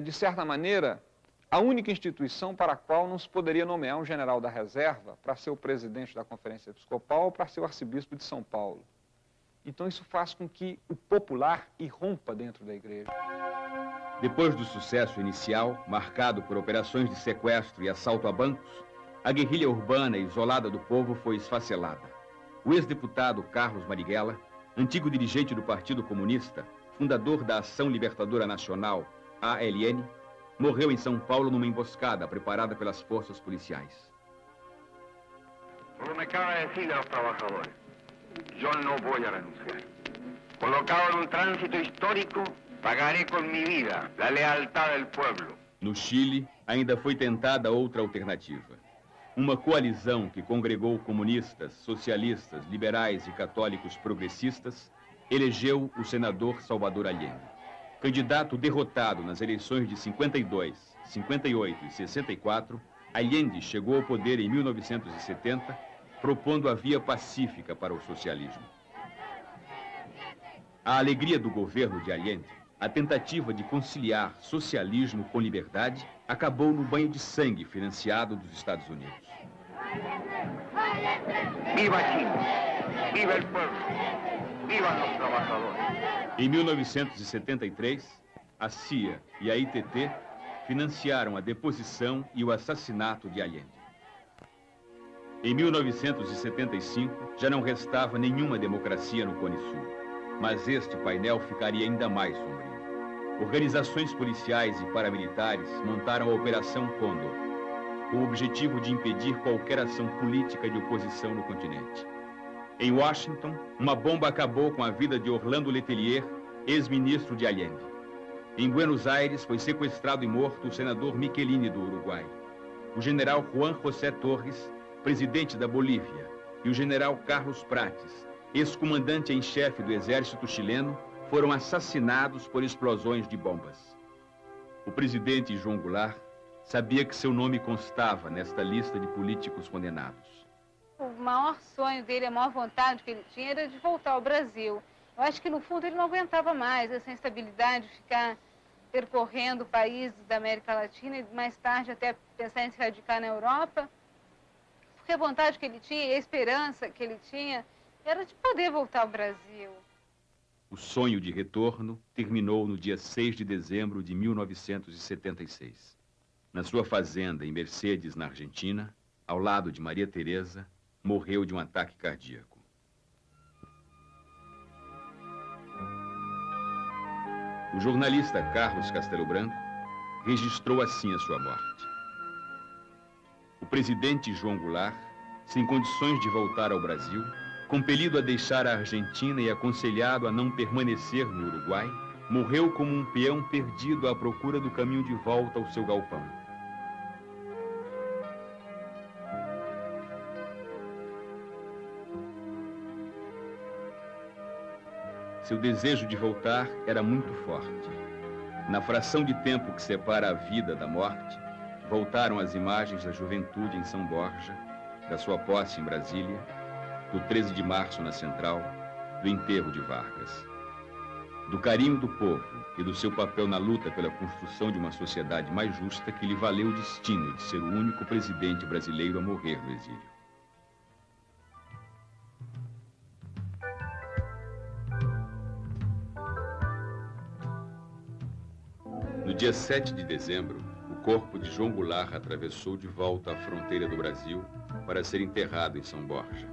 De certa maneira, a única instituição para a qual não se poderia nomear um general da reserva para ser o presidente da Conferência Episcopal ou para ser o arcebispo de São Paulo. Então isso faz com que o popular irrompa dentro da igreja.
Depois do sucesso inicial, marcado por operações de sequestro e assalto a bancos, a guerrilha urbana isolada do povo foi esfacelada. O ex-deputado Carlos Marighella, antigo dirigente do Partido Comunista, fundador da Ação Libertadora Nacional, ALN, morreu em São Paulo numa emboscada preparada pelas forças policiais.
Como me acaba de decir a los trabajadores, yo no voy a renunciar. Colocado en un tránsito histórico, pagaré con mi vida la lealtad del pueblo.
No Chile, ainda foi tentada outra alternativa. Uma coalizão que congregou comunistas, socialistas, liberais e católicos progressistas elegeu o senador Salvador Allende. Candidato derrotado nas eleições de 52, 58 e 64, Allende chegou ao poder em 1970, propondo a via pacífica para o socialismo. A alegria do governo de Allende, a tentativa de conciliar socialismo com liberdade, acabou no banho de sangue financiado dos Estados Unidos.
Viva Chile! Viva el pueblo! Viva los trabajadores!
Em 1973, a CIA e a ITT financiaram a deposição e o assassinato de Allende. Em 1975, já não restava nenhuma democracia no Cone Sul, mas este painel ficaria ainda mais sombrio. Organizações policiais e paramilitares montaram a Operação Condor, com o objetivo de impedir qualquer ação política de oposição no continente. Em Washington, uma bomba acabou com a vida de Orlando Letelier, ex-ministro de Allende. Em Buenos Aires, foi sequestrado e morto o senador Michelini do Uruguai. O general Juan José Torres, presidente da Bolívia, e o general Carlos Prates, ex-comandante em chefe do exército chileno, foram assassinados por explosões de bombas. O presidente João Goulart sabia que seu nome constava nesta lista de políticos condenados.
O maior sonho dele, a maior vontade que ele tinha era de voltar ao Brasil. Eu acho que, no fundo, ele não aguentava mais essa instabilidade de ficar percorrendo países da América Latina e, mais tarde, até pensar em se radicar na Europa. Porque a vontade que ele tinha e a esperança que ele tinha era de poder voltar ao Brasil.
O sonho de retorno terminou no dia 6 de dezembro de 1976. Na sua fazenda em Mercedes, na Argentina, ao lado de Maria Teresa, morreu de um ataque cardíaco. O jornalista Carlos Castelo Branco registrou assim a sua morte. O presidente João Goulart, sem condições de voltar ao Brasil, compelido a deixar a Argentina e aconselhado a não permanecer no Uruguai, morreu como um peão perdido à procura do caminho de volta ao seu galpão. Seu desejo de voltar era muito forte. Na fração de tempo que separa a vida da morte, voltaram as imagens da juventude em São Borja, da sua posse em Brasília, do 13 de março na Central, do enterro de Vargas. do carinho do povo e do seu papel na luta pela construção de uma sociedade mais justa que lhe valeu o destino de ser o único presidente brasileiro a morrer no exílio. No dia 7 de dezembro, o corpo de João Goulart atravessou de volta a fronteira do Brasil para ser enterrado em São Borja.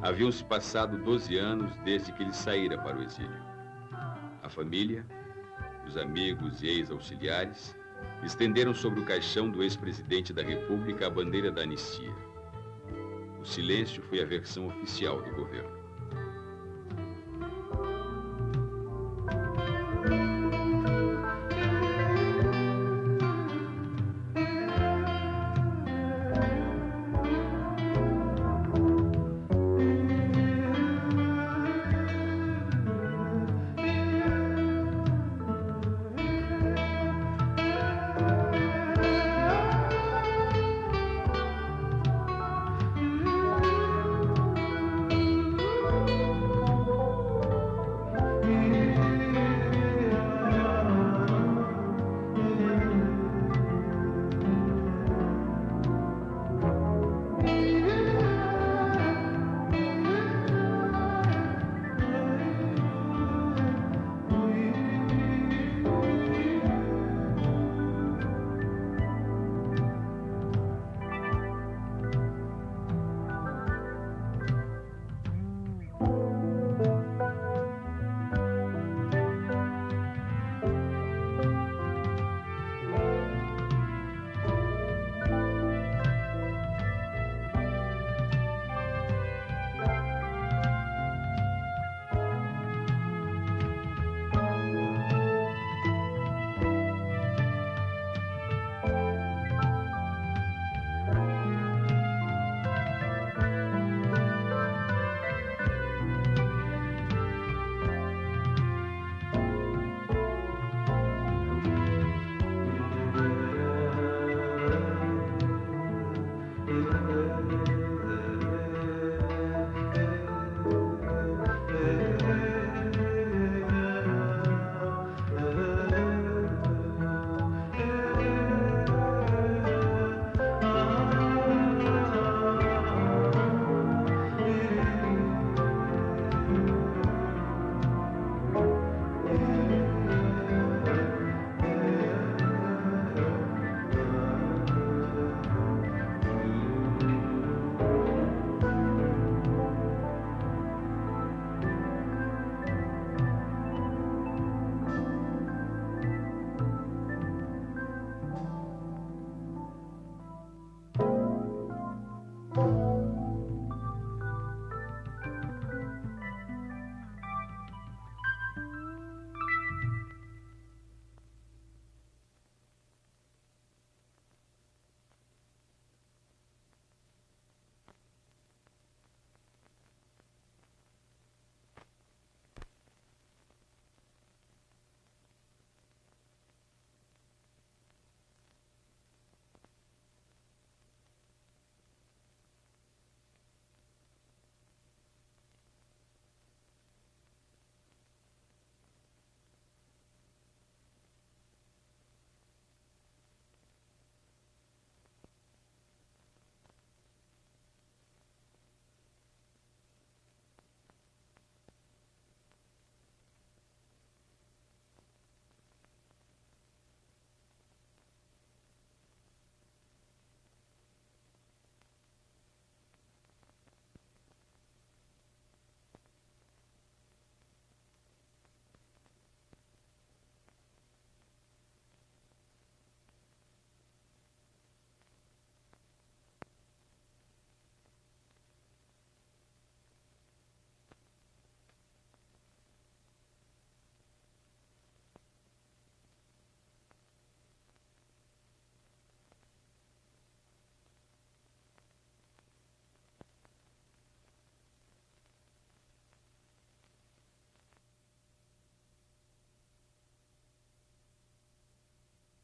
Haviam-se passado 12 anos desde que ele saíra para o exílio. A família, os amigos e ex-auxiliares estenderam sobre o caixão do ex-presidente da República a bandeira da anistia. O silêncio foi a versão oficial do governo.